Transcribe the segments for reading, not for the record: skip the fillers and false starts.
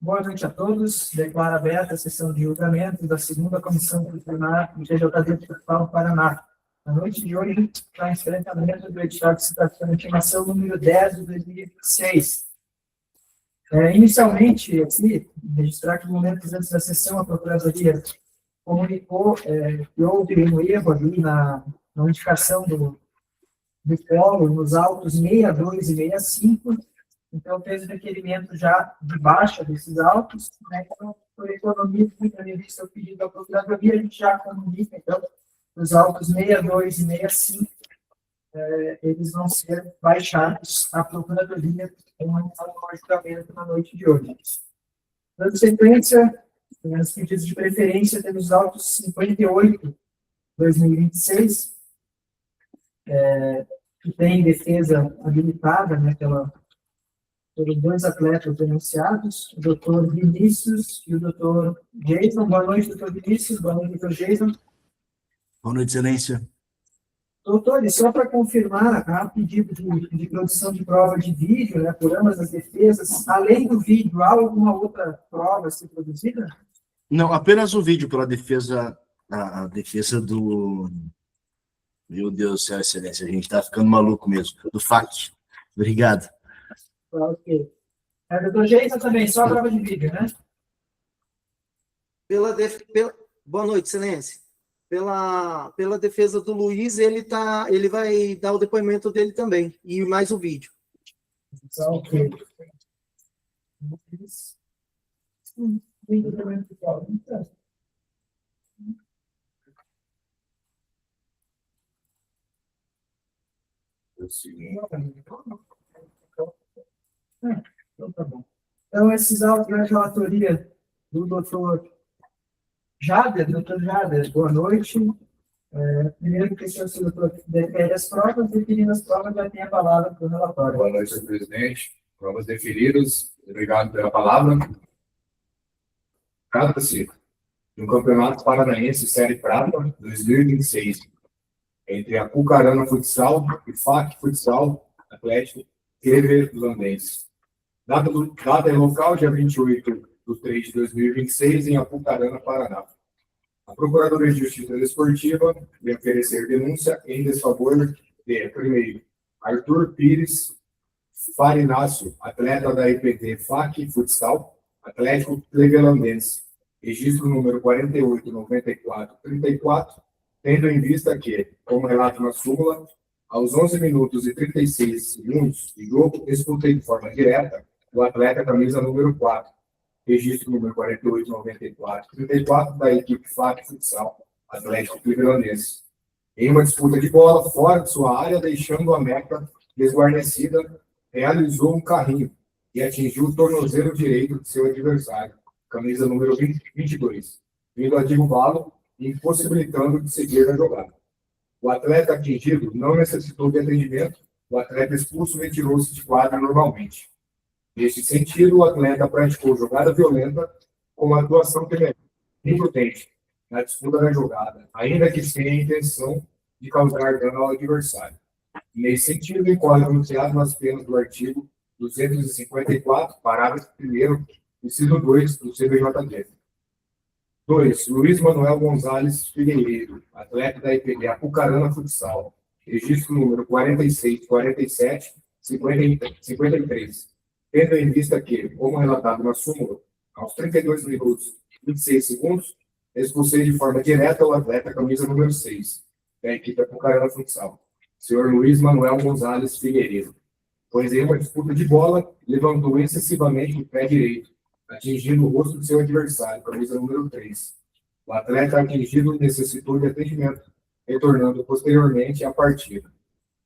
Boa noite a todos. Declaro aberta a sessão de julgamento da segunda Comissão Disciplinar do TJD do Estado do Paraná. Na noite de hoje, para enfrentamento do edital de citação de intimação número 10 de 2026. Inicialmente, aqui, registrar que momentos antes da sessão, a Procuradoria comunicou que houve um erro ali na indicação do polo nos autos 62 e 65, então fez o requerimento já de baixa desses autos, né? Então, por economia, tendo em vista o pedido da Procuradoria, a gente já comunica, então, os autos 62 e 65, eles vão ser baixados à Procuradoria com um julgamento na noite de hoje. Dando sequência, nos pedidos de preferência, temos os autos 58, 2026, que tem defesa habilitada, né, pelos dois atletas denunciados, o doutor Vinícius e o doutor Jason. Boa noite, doutor Vinícius. Boa noite, doutor Jason. Boa noite, excelência. Doutor, e só para confirmar, há pedido de produção de prova de vídeo, né, por ambas as defesas. Além do vídeo, há alguma outra prova a ser produzida? Não, apenas o vídeo pela defesa, a defesa do... Meu Deus do céu, excelência, a gente está ficando maluco mesmo, do FAC. Obrigado. Ok. Doutor Jason também, só a prova de vídeo, né? Boa noite, excelência. Pela defesa do Luiz, ele vai dar o depoimento dele também, e mais o vídeo. Ok. Então, tá bom. Então, esses autos de relatoria do doutor Jader, boa noite. Primeiro que o senhor defere as provas, deferindo as provas, já tem a palavra para o relatório. Boa noite, senhor presidente. Provas deferidas. Obrigado pela palavra. Trata-se do Campeonato Paranaense Série Prata 2026, entre a Apucarana Futsal e FAC Futsal Atlético Clevelandense. Data e local, dia 28/3/2026, em Apucarana, Paraná. A Procuradoria de Justiça Desportiva vem oferecer denúncia em desfavor de, primeiro, Arthur Pires Farinácio, atleta da EPT FAC Futsal Atlético Clevelandense, registro número 489434, tendo em vista que, como relato na súmula, aos 11 minutos e 36 segundos de jogo, disputa de forma direta o atleta camisa número 4, registro número 489434, da equipe FAC Futsal Atlético Clevelandense, em uma disputa de bola fora de sua área, deixando a meta desguarnecida, realizou um carrinho e atingiu o tornozelo direito de seu adversário, camisa número 22, vindo a derrubá-lo e impossibilitando de seguir na jogada. O atleta atingido não necessitou de atendimento, o atleta expulso retirou-se de quadra normalmente. Neste sentido, o atleta praticou jogada violenta com a atuação imprudente na disputa da jogada, ainda que sem a intenção de causar dano ao adversário. Nesse sentido, incorre anunciado nas penas do artigo 254, parágrafo 1º, inciso 2 do CBJD. 2. Luiz Manuel Gonzalez Figueiredo, atleta da EPD Apucarana Futsal, registro número 4647-53, tendo em vista que, como relatado na súmula, aos 32 minutos e 26 segundos, expulsei de forma direta o atleta camisa número 6, da equipe Apucarana Futsal, senhor Luiz Manuel Gonzalez Figueiredo, pois em uma disputa de bola, levantou excessivamente o pé direito, atingindo o rosto de seu adversário, camisa número 3. O atleta atingido necessitou de atendimento, retornando posteriormente à partida.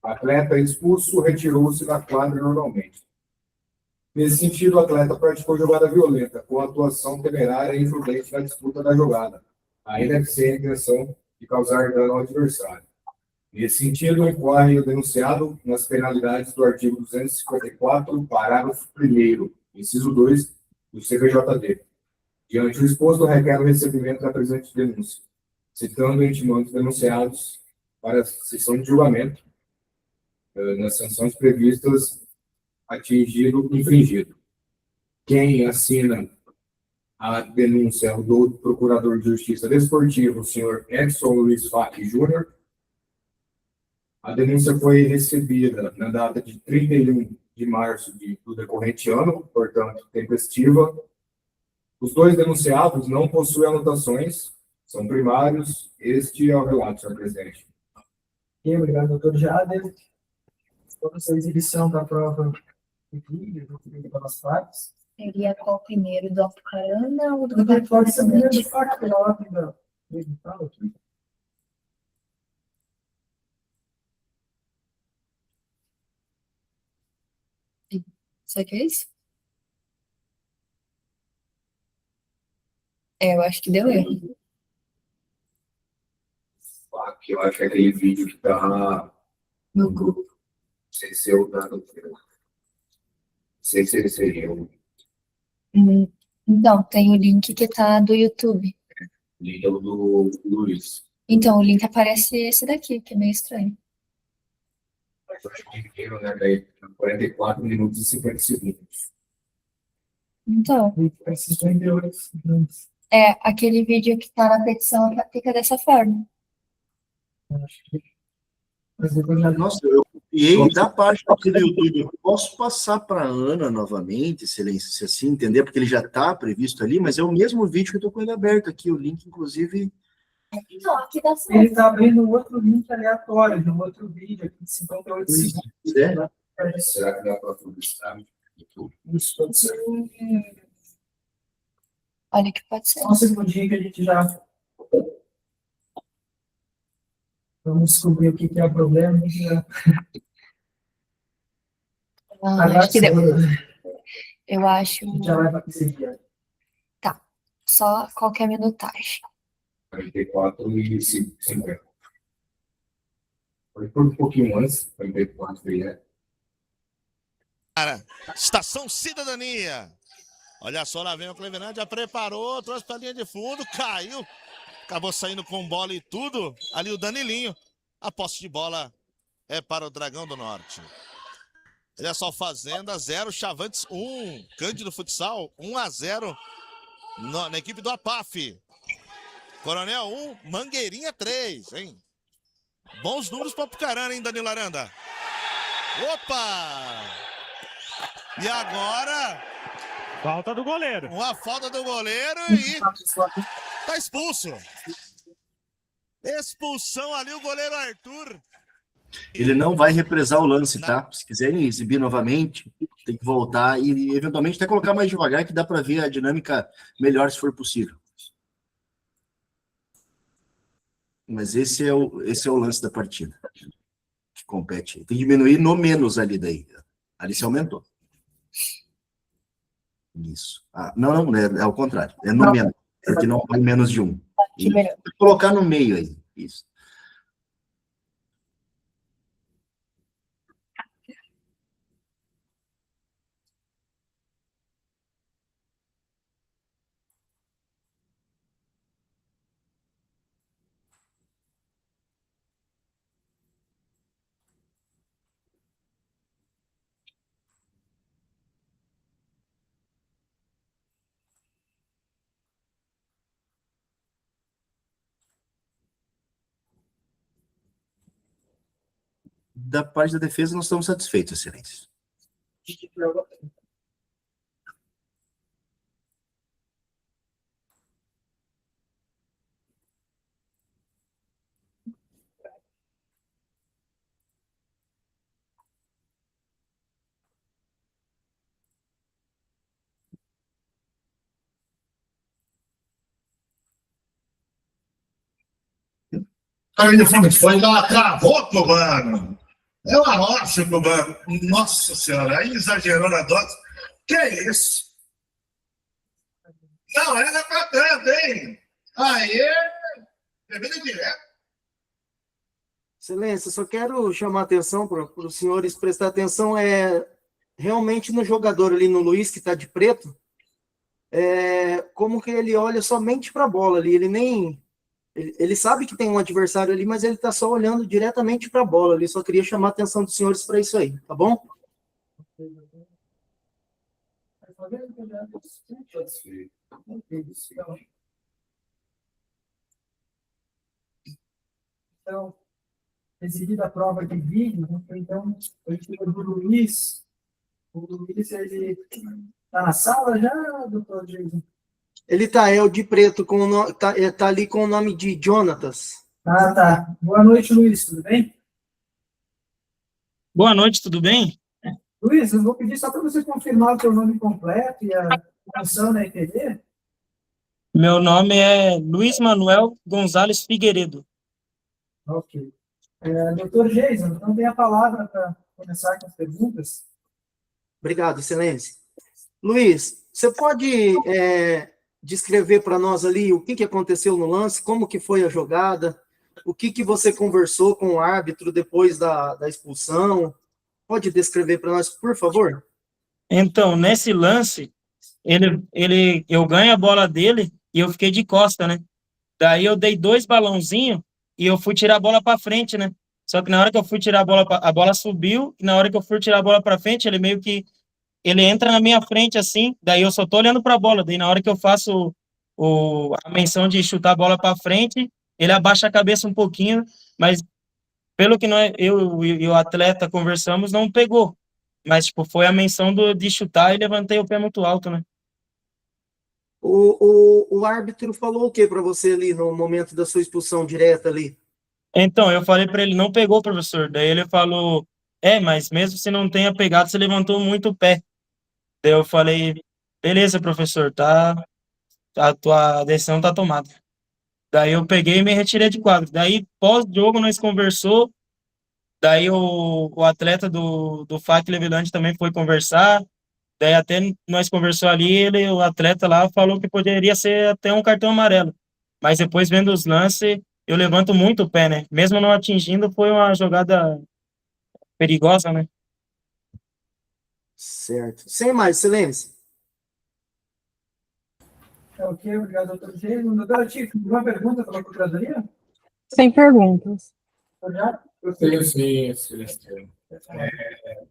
O atleta expulso retirou-se da quadra normalmente. Nesse sentido, o atleta praticou jogada violenta, com atuação temerária e imprudente na disputa da jogada, ainda que sem a intenção de causar dano ao adversário. Nesse sentido, incorre o denunciado nas penalidades do artigo 254, parágrafo 1º, inciso 2, do CBJD. Diante do exposto, requer o recebimento da presente denúncia, citando e intimando os denunciados para a sessão de julgamento, nas sanções previstas, atingido, infringido. Quem assina a denúncia do Procurador de Justiça Desportivo, o senhor Edson Luiz Facchi Júnior. A denúncia foi recebida na data de 31 de março do decorrente ano, portanto, tempestiva. Os dois denunciados não possuem anotações, são primários. Este é o relato, senhor presidente. Ok, obrigado, doutor Jader. Toda essa exibição da prova de vídeo, pelas partes. Seria qual primeiro, do Apucarana ou do Pode ser primeiro de Parque? fato, pela ordem da. Fala aqui. Você quer isso? Eu acho que deu erro. Aqui eu acho que é aquele vídeo que está No grupo. sem ser o da... Sem ser esse aí, o Então, tem o link que tá do YouTube. link é o do Luiz. Então, o link aparece esse daqui, que é meio estranho. Eu acho que inteiro, né? Daí, 44 minutos e 50 segundos. Então, Esses 38 segundos. aquele vídeo que tá na petição fica dessa forma. Acho que. Mas depois já. Nossa, eu copiei da página aqui do YouTube. Eu posso passar para a Ana novamente, Excelência, se assim entender, porque ele já está previsto ali, mas é o mesmo vídeo que eu estou com ele aberto aqui. O link, inclusive. Então, aqui dá certo. Ele está abrindo outro link aleatório, de um outro vídeo aqui de 58 segundos. É. Será que dá para publicar? Isso pode ser. Olha que pode ser. Só um segundinho que a gente já. Vamos descobrir o que é o problema. Acho que deu. Eu acho. A gente já vai para seguir. Só qualquer minutagem. 44 e 50. Foi por um pouquinho antes, 44 e Estação Cidadania. Olha só, lá vem o Cleverand, já preparou, trouxe pra linha de fundo, caiu. Acabou saindo com bola e tudo. Ali o Danilinho. A posse de bola é para o Dragão do Norte. Olha só, Fazenda 0, Chavantes 1. Cândido Futsal 1-0 na equipe do APAF. Coronel 1, Mangueirinha 3, hein? Bons números para o Apucarana, hein, Danilo Aranda? Opa! E agora... Falta do goleiro. Uma falta do goleiro e tá expulso. Expulsão ali, o goleiro Arthur. Ele não vai represar o lance, tá? Se quiserem exibir novamente, tem que voltar e eventualmente até colocar mais devagar, que dá para ver a dinâmica melhor se for possível. Mas esse é o lance da partida que compete. Tem que diminuir no menos ali daí. Ali se aumentou. Isso. Não, é ao contrário. É no menos. Porque não vai menos de 1. Que melhor. Colocar no meio aí. Isso. Da parte da defesa, nós estamos satisfeitos, Excelência. Aí ele foi lá, cravou pro mano. É uma rocha pro mano. Nossa senhora, aí exagerou na dose. Que é isso? Não, era pra tanto, hein? Aê! Bebida direto. Excelência, só quero chamar a atenção para os senhores prestar atenção realmente no jogador ali, no Luiz, que está de preto, como que ele olha somente para a bola ali, ele sabe que tem um adversário ali, mas ele está só olhando diretamente para a bola ali, só queria chamar a atenção dos senhores para isso aí, tá bom? Então, exibida a prova de vídeo, né? Então, eu tive do Luiz. O Luiz, ele está na sala já, doutor Jason? Ele é o de preto, tá ali com o nome de Jonatas. Ah, tá. Boa noite, Luiz, tudo bem? Boa noite, tudo bem? Luiz, eu vou pedir só para você confirmar o seu nome completo e a função na EPD. Meu nome é Luiz Manuel Gonzalez Figueiredo. Ok. Doutor Jason, então tem a palavra para começar com as perguntas. Obrigado, excelência. Luiz, você pode descrever para nós ali o que aconteceu no lance, como que foi a jogada, o que você conversou com o árbitro depois da expulsão? Pode descrever para nós, por favor? Então, nesse lance, eu ganho a bola dele e eu fiquei de costa, né? Daí eu dei 2 balãozinhos e eu fui tirar a bola para frente, né? Só que na hora que eu fui tirar a bola subiu, e na hora que eu fui tirar a bola para frente, ele meio que ele entra na minha frente assim, daí eu só tô olhando para a bola, daí na hora que eu faço a menção de chutar a bola para frente, ele abaixa a cabeça um pouquinho, mas pelo que eu e o atleta conversamos, não pegou. Mas, tipo, foi a menção de chutar e levantei o pé muito alto, né? O árbitro falou o que para você ali no momento da sua expulsão direta ali? Então, eu falei para ele, não pegou, professor. Daí ele falou, mas mesmo se não tenha pegado, você levantou muito o pé. Daí eu falei, beleza, professor, a tua decisão tá tomada. Daí eu peguei e me retirei de quadro. Daí, pós-jogo, nós conversou. Daí o atleta do FAC Cleveland também foi conversar. Daí até nós conversou ali, o atleta lá falou que poderia ser até um cartão amarelo. Mas depois, vendo os lances, eu levanto muito o pé, né? Mesmo não atingindo, foi uma jogada perigosa, né? Certo. Sem mais, excelência. Ok, obrigado, doutor Jason. Doutora Tico, alguma pergunta para a Procuradoria? Sem perguntas. Eu tenho sim, excelência.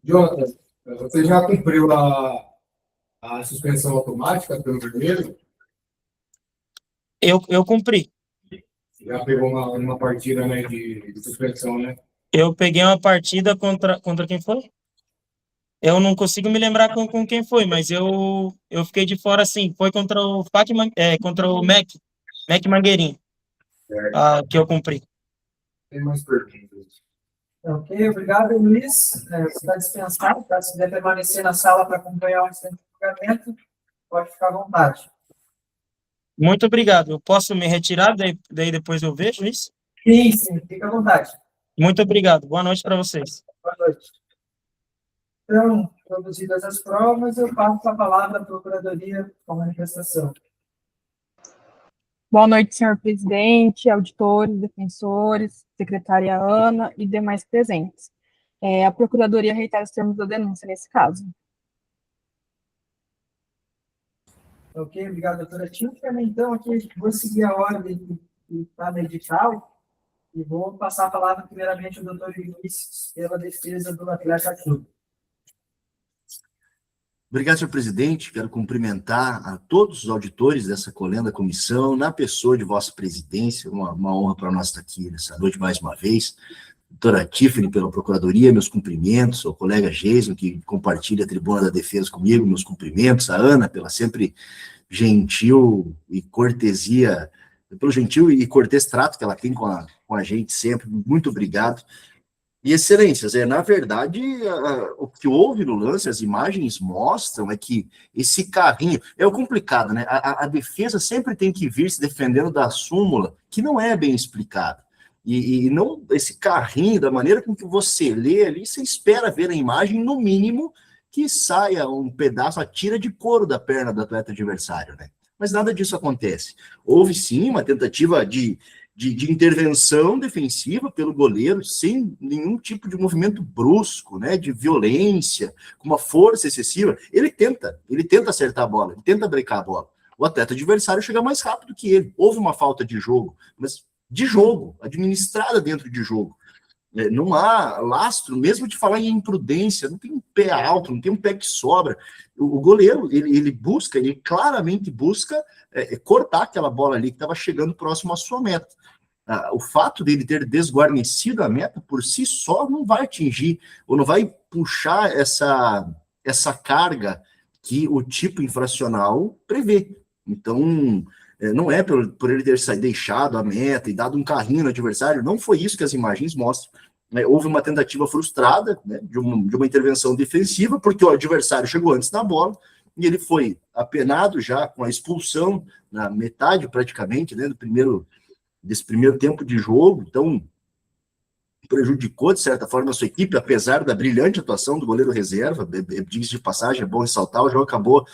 Jonathan, você já cumpriu a suspensão automática pelo vermelho? Eu cumpri. Já pegou uma partida, né, de suspensão, né? Eu peguei uma partida contra quem foi? Eu não consigo me lembrar com quem foi, mas eu fiquei de fora, assim. Foi contra o contra o Mac Mangueirinho, que eu cumpri. Tem mais perguntas? Ok, obrigado, Luiz. Você está dispensado, tá? Se quiser permanecer na sala para acompanhar o instante de julgamento, pode ficar à vontade. Muito obrigado. Eu posso me retirar, daí depois eu vejo isso? Sim, fica à vontade. Muito obrigado. Boa noite para vocês. Boa noite. Então, produzidas as provas, eu passo a palavra à Procuradoria com manifestação. Boa noite, senhor presidente, auditores, defensores, secretária Ana e demais presentes. A Procuradoria reitera os termos da denúncia nesse caso. Ok, obrigado, doutora Tinka. Então, aqui vou seguir a ordem que está no edital e vou passar a palavra primeiramente ao doutor Vinícius pela defesa do atleta aqui. Obrigado, senhor presidente. Quero cumprimentar a todos os auditores dessa colenda comissão, na pessoa de vossa presidência. Uma honra para nós estar aqui nessa noite mais uma vez. Doutora Tiffany, pela Procuradoria, meus cumprimentos. Ao colega Jason, que compartilha a tribuna da defesa comigo, meus cumprimentos. A Ana, pela sempre gentil e cortesia, pelo gentil e cortês trato que ela tem com a gente sempre. Muito obrigado. E, excelências, na verdade, o que houve no lance, as imagens mostram, é que esse carrinho, é o complicado, né? A defesa sempre tem que vir se defendendo da súmula, que não é bem explicada. E não esse carrinho, da maneira com que você lê ali, você espera ver na imagem, no mínimo, que saia um pedaço, a tira de couro da perna do atleta adversário, né? Mas nada disso acontece. Houve, sim, uma tentativa de intervenção defensiva pelo goleiro, sem nenhum tipo de movimento brusco, né, de violência, com uma força excessiva. Ele tenta acertar a bola, ele tenta brecar a bola. O atleta adversário chega mais rápido que ele. Houve uma falta de jogo, mas de jogo, administrada dentro de jogo. Não há lastro, mesmo de falar em imprudência, não tem um pé alto, não tem um pé que sobra. O goleiro, ele busca, ele claramente busca cortar aquela bola ali que estava chegando próximo à sua meta. O fato dele ter desguarnecido a meta por si só não vai atingir, ou não vai puxar essa carga que o tipo infracional prevê. Então, não é por ele ter deixado a meta e dado um carrinho no adversário, não foi isso que as imagens mostram. Houve uma tentativa frustrada, né, de uma intervenção defensiva, porque o adversário chegou antes na bola, e ele foi apenado já com a expulsão na metade, praticamente, né, desse primeiro tempo de jogo. Então, prejudicou, de certa forma, a sua equipe, apesar da brilhante atuação do goleiro reserva. Diz de passagem, é bom ressaltar, o jogo acabou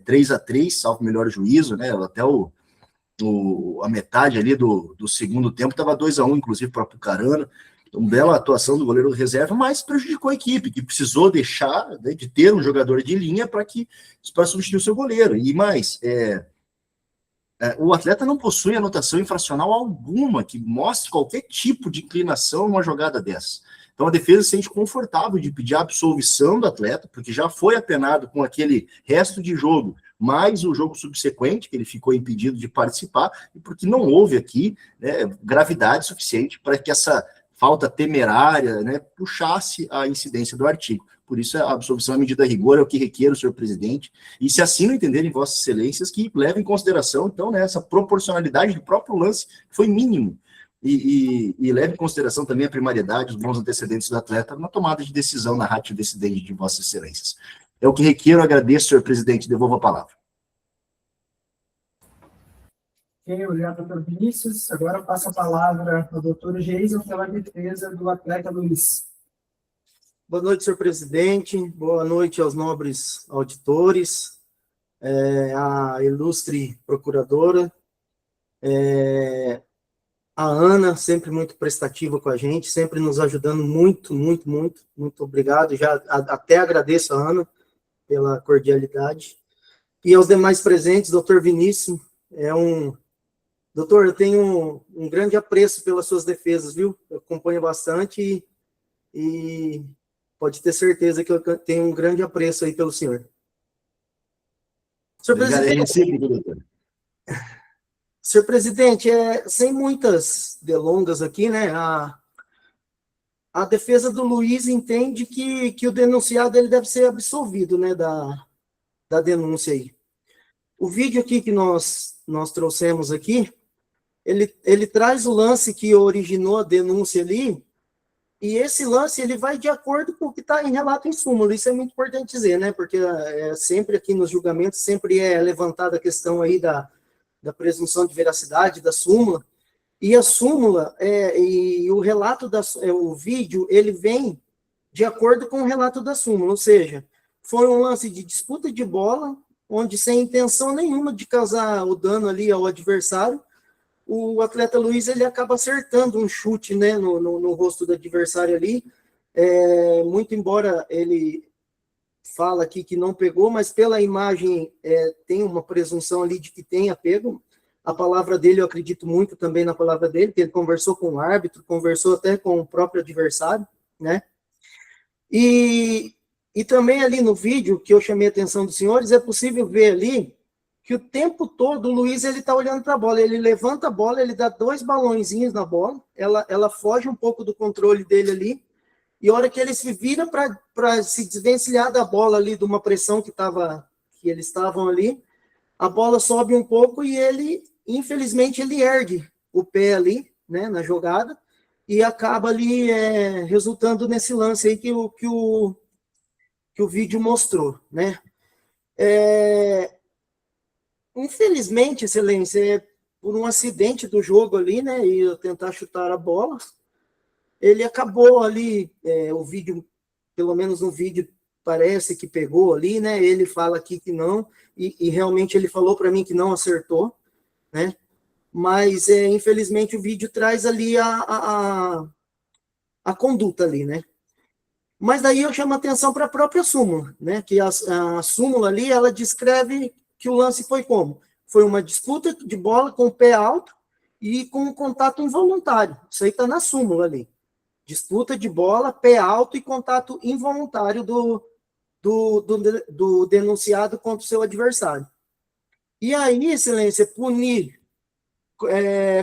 3-3, salvo melhor juízo, né, até a metade ali do segundo tempo estava 2-1, inclusive para o Apucarana. Então, bela atuação do goleiro reserva, mas prejudicou a equipe, que precisou deixar, né, de ter um jogador de linha para substituir o seu goleiro. E mais, o atleta não possui anotação infracional alguma que mostre qualquer tipo de inclinação numa jogada dessa. Então a defesa se sente confortável de pedir a absolvição do atleta, porque já foi apenado com aquele resto de jogo, mais o jogo subsequente, que ele ficou impedido de participar, e porque não houve aqui, né, gravidade suficiente para que essa falta temerária, né, puxasse a incidência do artigo. Por isso, a absolvição à medida rigor é o que requer o senhor presidente, e se assim não entenderem vossas excelências, que levem em consideração, então, né, essa proporcionalidade do próprio lance, que foi mínimo, e leve em consideração também a primariedade, os bons antecedentes do atleta na tomada de decisão na ratio decidente de vossas excelências. É o que requer, agradeço, senhor presidente, devolvo a palavra. Ok, obrigado, doutor Vinícius. Agora passa a palavra ao doutor Geison pela defesa do atleta Luiz. Boa noite, senhor presidente. Boa noite aos nobres auditores, à ilustre procuradora, a Ana, sempre muito prestativa com a gente, sempre nos ajudando muito, muito, muito. Muito obrigado. Já até agradeço a Ana pela cordialidade. E aos demais presentes, doutor Vinícius, doutor, eu tenho um grande apreço pelas suas defesas, viu? Eu acompanho bastante e pode ter certeza que eu tenho um grande apreço aí pelo senhor. Senhor presidente, senhor presidente, sem muitas delongas aqui, né? A defesa do Luiz entende que o denunciado ele deve ser absolvido, né, da denúncia aí. O vídeo aqui que nós trouxemos aqui, ele traz o lance que originou a denúncia ali, e esse lance ele vai de acordo com o que está em relato em súmula. Isso é muito importante dizer, né? Porque sempre aqui nos julgamentos sempre é levantada a questão aí da presunção de veracidade da súmula, e a súmula e o relato o vídeo ele vem de acordo com o relato da súmula, ou seja, foi um lance de disputa de bola, onde sem intenção nenhuma de causar o dano ali ao adversário, o atleta Luiz ele acaba acertando um chute, né, no rosto do adversário ali, muito embora ele fala aqui que não pegou, mas pela imagem tem uma presunção ali de que tenha pego. A palavra dele, eu acredito muito também na palavra dele, que ele conversou com o árbitro, conversou até com o próprio adversário, né? E também ali no vídeo, que eu chamei a atenção dos senhores, é possível ver ali que o tempo todo o Luiz ele está olhando para a bola, ele levanta a bola, ele dá 2 balõezinhos na bola, ela foge um pouco do controle dele ali, e a hora que ele se vira para se desvencilhar da bola ali, de uma pressão que eles estavam ali, a bola sobe um pouco e ele, infelizmente, ele ergue o pé ali, né, na jogada, e acaba ali resultando nesse lance aí que o vídeo mostrou, né. Infelizmente, excelência, por um acidente do jogo ali, né, e eu tentar chutar a bola, ele acabou ali, o vídeo, pelo menos no vídeo, parece que pegou ali, né, ele fala aqui que não, e realmente ele falou para mim que não acertou, né, mas, infelizmente, o vídeo traz ali a conduta ali, né. Mas daí eu chamo a atenção para a própria súmula, né, que a súmula ali, ela descreve que o lance foi como? Foi uma disputa de bola com o pé alto e com um contato involuntário. Isso aí está na súmula ali. Disputa de bola, pé alto e contato involuntário do denunciado contra o seu adversário. E aí, excelência, punir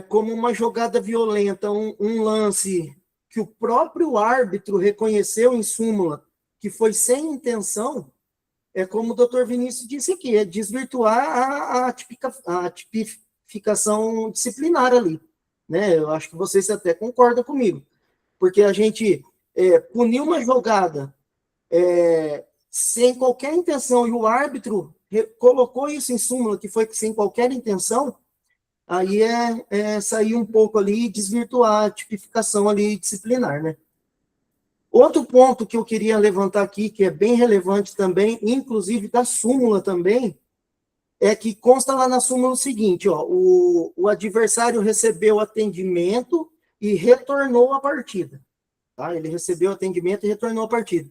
como uma jogada violenta, um lance que o próprio árbitro reconheceu em súmula que foi sem intenção, é como o doutor Vinícius disse aqui, é desvirtuar a tipificação disciplinar ali. Né? Eu acho que vocês até concordam comigo. Porque a gente punir uma jogada sem qualquer intenção, e o árbitro colocou isso em súmula, que foi sem qualquer intenção, aí sair um pouco ali e desvirtuar a tipificação ali disciplinar, né? Outro ponto que eu queria levantar aqui, que é bem relevante também, inclusive da súmula também, é que consta lá na súmula o seguinte, ó, o adversário recebeu atendimento e retornou à partida. Tá? Ele recebeu atendimento e retornou à partida.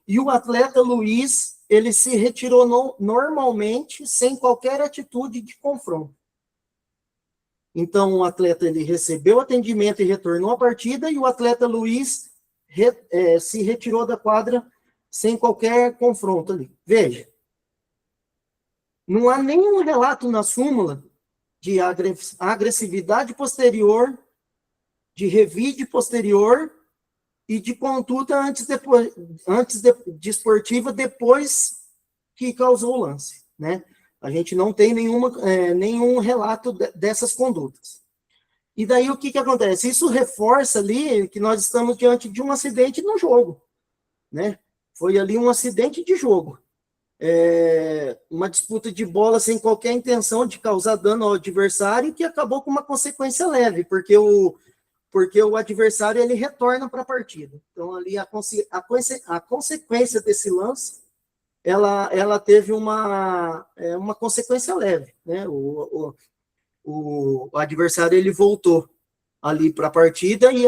E o atleta Luiz, ele se retirou normalmente, sem qualquer atitude de confronto. Então, o atleta ele recebeu atendimento e retornou à partida, e o atleta Luiz se retirou da quadra sem qualquer confronto ali. Veja, não há nenhum relato na súmula de agressividade posterior, de revide posterior e de conduta desportiva depois que causou o lance, né? A gente não tem nenhum relato dessas condutas. E daí o que acontece? Isso reforça ali que nós estamos diante de um acidente no jogo, né? Foi ali um acidente de jogo. Uma disputa de bola sem qualquer intenção de causar dano ao adversário, que acabou com uma consequência leve, porque o adversário ele retorna para a partida. Então, ali a consequência desse lance, ela teve uma consequência leve, né? O adversário ele voltou ali para a partida e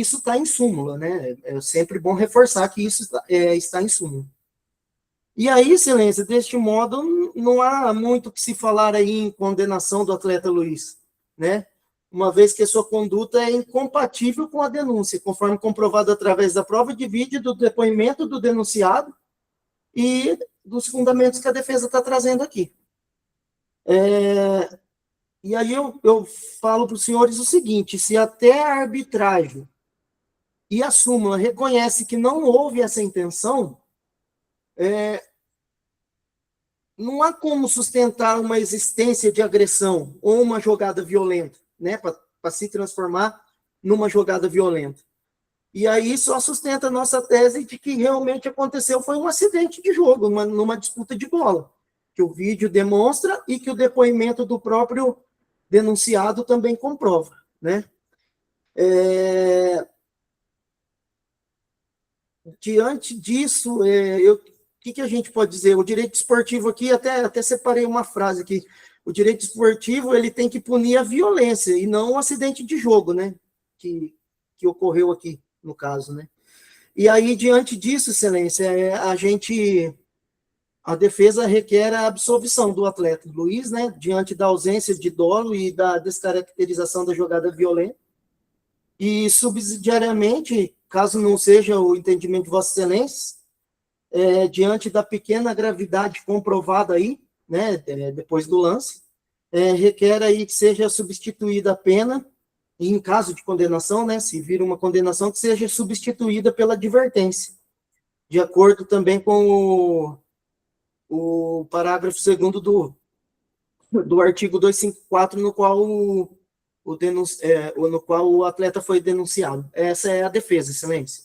isso está em súmula, né? É sempre bom reforçar que isso está em súmula. E aí, excelência, deste modo, não há muito que se falar aí em condenação do atleta Luiz, né? Uma vez que a sua conduta é incompatível com a denúncia, conforme comprovado através da prova de vídeo, do depoimento do denunciado e dos fundamentos que a defesa está trazendo aqui. E aí eu falo para os senhores o seguinte, se até a arbitragem e a súmula reconhece que não houve essa intenção, não há como sustentar uma existência de agressão ou uma jogada violenta, né, para se transformar numa jogada violenta. E aí só sustenta a nossa tese de que realmente aconteceu foi um acidente de jogo, numa disputa de bola, que o vídeo demonstra e que o depoimento do próprio denunciado também comprova, né? Diante disso, o que a gente pode dizer? O direito esportivo aqui, até separei uma frase aqui, o direito esportivo ele tem que punir a violência e não o acidente de jogo, né? Que ocorreu aqui, no caso, né? E aí, diante disso, excelência, a defesa requer a absolvição do atleta Luiz, né? Diante da ausência de dolo e da descaracterização da jogada violenta. E, subsidiariamente, caso não seja o entendimento de Vossa Excelência, diante da pequena gravidade comprovada aí, né, depois do lance, requer aí que seja substituída a pena, e em caso de condenação, né, se vir uma condenação, que seja substituída pela advertência, de acordo também com o parágrafo 2º do artigo 254, no qual no qual o atleta foi denunciado. Essa é a defesa, excelência.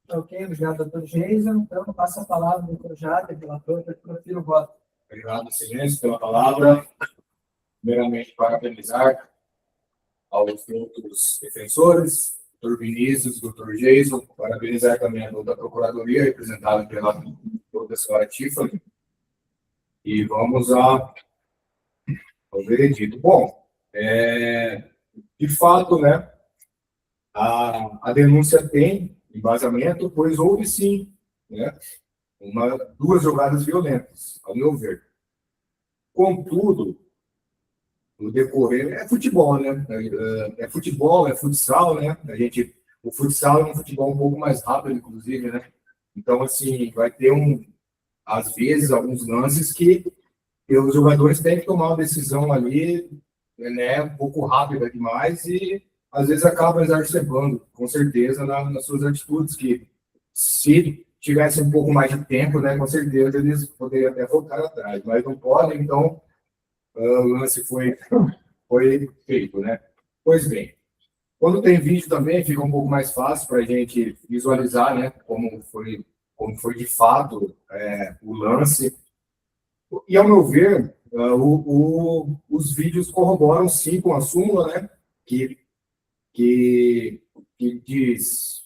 Ok, obrigado, doutor Jason. Então, eu passo a palavra ao doutor Jader, relator, para profiro o voto. Obrigado, excelência, pela palavra. Primeiramente, parabenizar aos outros defensores, doutor Vinícius, doutor Jason, parabenizar também a da Procuradoria, representada pela doutora senhora Tiffany. E vamos ao veredito. Bom, de fato, né, a denúncia tem embasamento, pois houve sim, né, duas jogadas violentas, ao meu ver. Contudo, no decorrer, é futebol, né? É futebol, é futsal, né? O futsal é um futebol um pouco mais rápido, inclusive, né? Então, assim, vai ter às vezes, alguns lances que os jogadores têm que tomar uma decisão ali, né, um pouco rápida demais e, às vezes, acabam exacerbando, com certeza, nas suas atitudes, que se tivesse um pouco mais de tempo, né, com certeza, eles poderiam até voltar atrás, mas não podem, então, o lance foi feito, né? Pois bem, quando tem vídeo também, fica um pouco mais fácil para a gente visualizar, né, como foi de fato o lance. E, ao meu ver, os vídeos corroboram, sim, com a súmula, né, que diz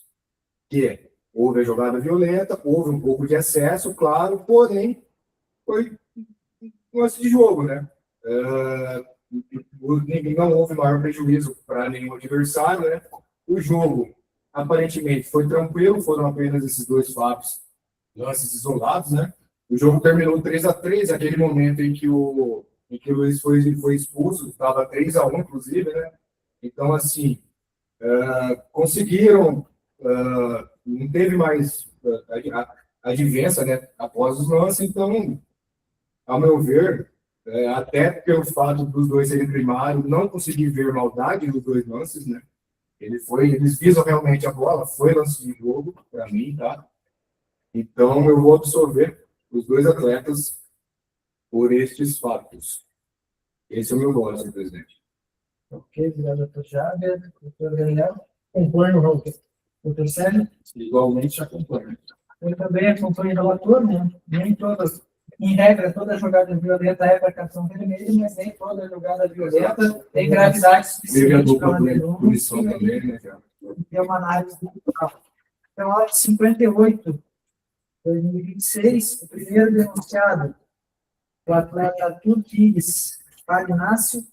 que houve a jogada violenta, houve um pouco de excesso, claro, porém, foi um lance de jogo, né? Não houve maior prejuízo para nenhum adversário, né? O jogo, aparentemente, foi tranquilo, foram apenas esses dois fatos, lances isolados, né? O jogo terminou 3-3, aquele momento em que o Luiz foi expulso, estava 3-1, inclusive, né? Então, assim, conseguiram, não teve mais advência, né, após os lances, então, ao meu ver, até pelo fato dos dois serem primários, não consegui ver maldade nos dois lances, né? Eles visam realmente a bola, foi lance de jogo, para mim, tá? Então, eu vou absorver os dois atletas por estes fatos. Esse é o meu voto, senhor presidente. Ok, obrigado, doutor Jaber. Doutor Daniel, acompanha o doutor Sérgio? Igualmente acompanho. Eu também acompanho o relator, né? Nem todas, em regra, toda jogada violenta é para cartão vermelho, mas nem toda jogada violenta tem gravidade suficiente para uma denúncia e ter uma análise do total. Então, aula 58, 2026, o primeiro denunciado, o atleta Arthur Pires Pagnácio,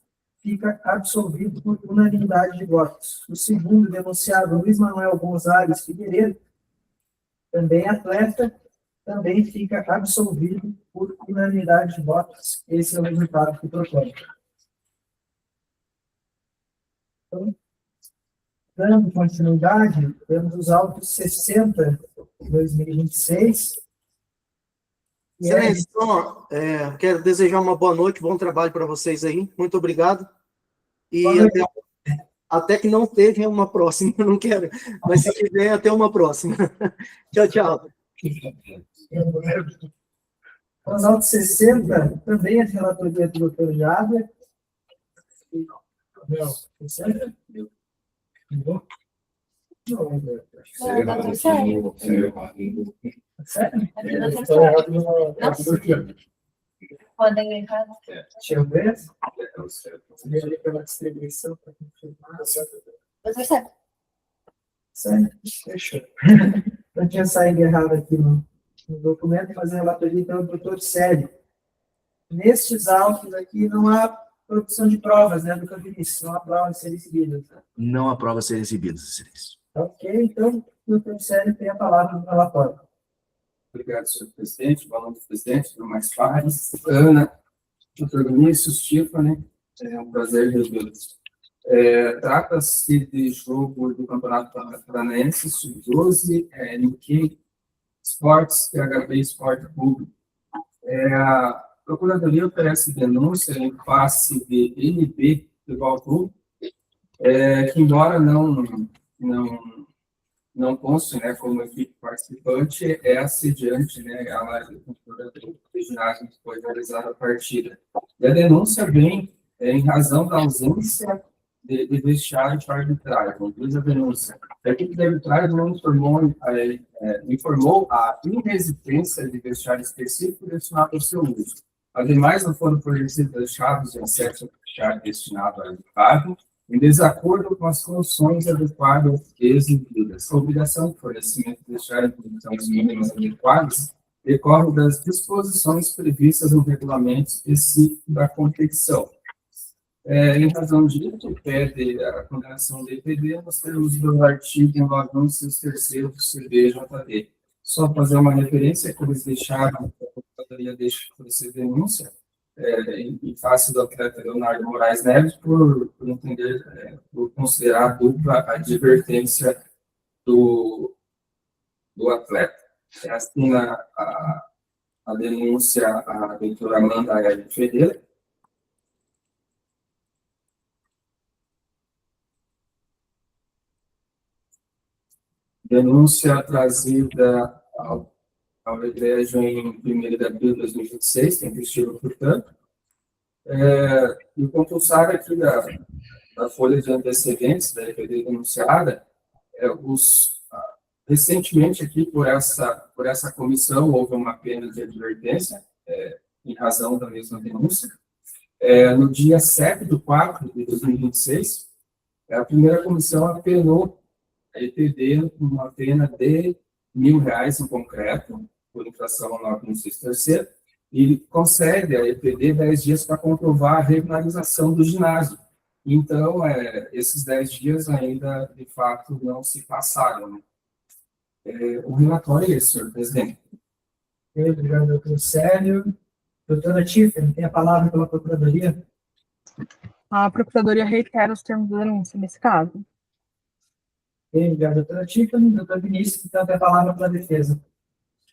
fica absolvido por unanimidade de votos. O segundo denunciado, Luiz Manuel Gonzalez Figueiredo, também atleta, também fica absolvido por unanimidade de votos. Esse é o resultado que propõe. Então, dando continuidade, temos os autos 60, 2026. Excelente. Então, quero desejar uma boa noite, bom trabalho para vocês aí. Muito obrigado. E até que não teve uma próxima, não quero. Mas se tiver, até uma próxima. Tchau, tchau. Os autos 60, também é de relatoria do doutor Jaber. Não, 60? Não, Podem em casa. deixa eu ver. Deixa eu ver pela distribuição para confirmar. Doutor Sérgio. Certo? Fechou. Eu tinha saído errado aqui no documento, mas a relatoria então é do doutor Sérgio. Nestes autos aqui não há produção de provas, né, doutor Vinícius? Não há provas a serem exibidas. Não há provas a serem exibidas, excelência. Ok, então o doutor Sérgio tem a palavra no relatório. Obrigado, senhor presidente. Boa noite, presidente. Tudo mais pares. Ana, doutor Vinícius, Tiffany, é um prazer revê-los. Trata-se de jogo do Campeonato Paranaense, Sub-12, Nikkei Sports, PHB Sport Clube. A Procuradoria oferece denúncia em face de NB Futebol Clube, que embora não conste, né, como equipe participante, é assediante, né, ela é cultura do ginásio que foi realizada a partida. E a denúncia vem em razão da ausência de vestiário de arbitragem. Diz a denúncia. A equipe de arbitragem não informou a inexistência de vestiário específico destinado ao seu uso. Ademais, não foram fornecidas chaves de acesso ao vestiário destinado à arbitragem, em desacordo com as condições adequadas exigidas. A obrigação de fornecimento de vestiário em condições mínimas adequadas decorre das disposições previstas no regulamento específico da competição. Em razão disso, pede a condenação do EPD nos termos do artigo 91, seus terceiros do CBJD. Só fazer uma referência que eles deixaram, a Procuradoria deixa de fornecer denúncia, em face do atleta Leonardo Moraes Neves por entender, por considerar dupla a advertência do atleta. Assina a denúncia a doutora Amanda L. Ferreira. Denúncia trazida ao egrégio em 1º de abril de 2026, tem vestido, portanto. E o compulsário aqui da folha de antecedentes da EPD denunciada, recentemente aqui por essa comissão houve uma pena de advertência, em razão da mesma denúncia. No dia 7/4 de 2026, a primeira comissão apenou a EPD com uma pena de R$1.000 em concreto, por infração ao 9.6 e concede a EPD 10 dias para comprovar a regularização do ginásio. Então, esses 10 dias ainda, de fato, não se passaram. O relatório é esse, senhor presidente. Obrigado, doutor Célio. Doutora Tiffany, tem a palavra pela Procuradoria. A Procuradoria reitera os termos da denúncia nesse caso. Obrigado, doutora Tiffany. Doutor Vinícius, então, tem a palavra pela defesa.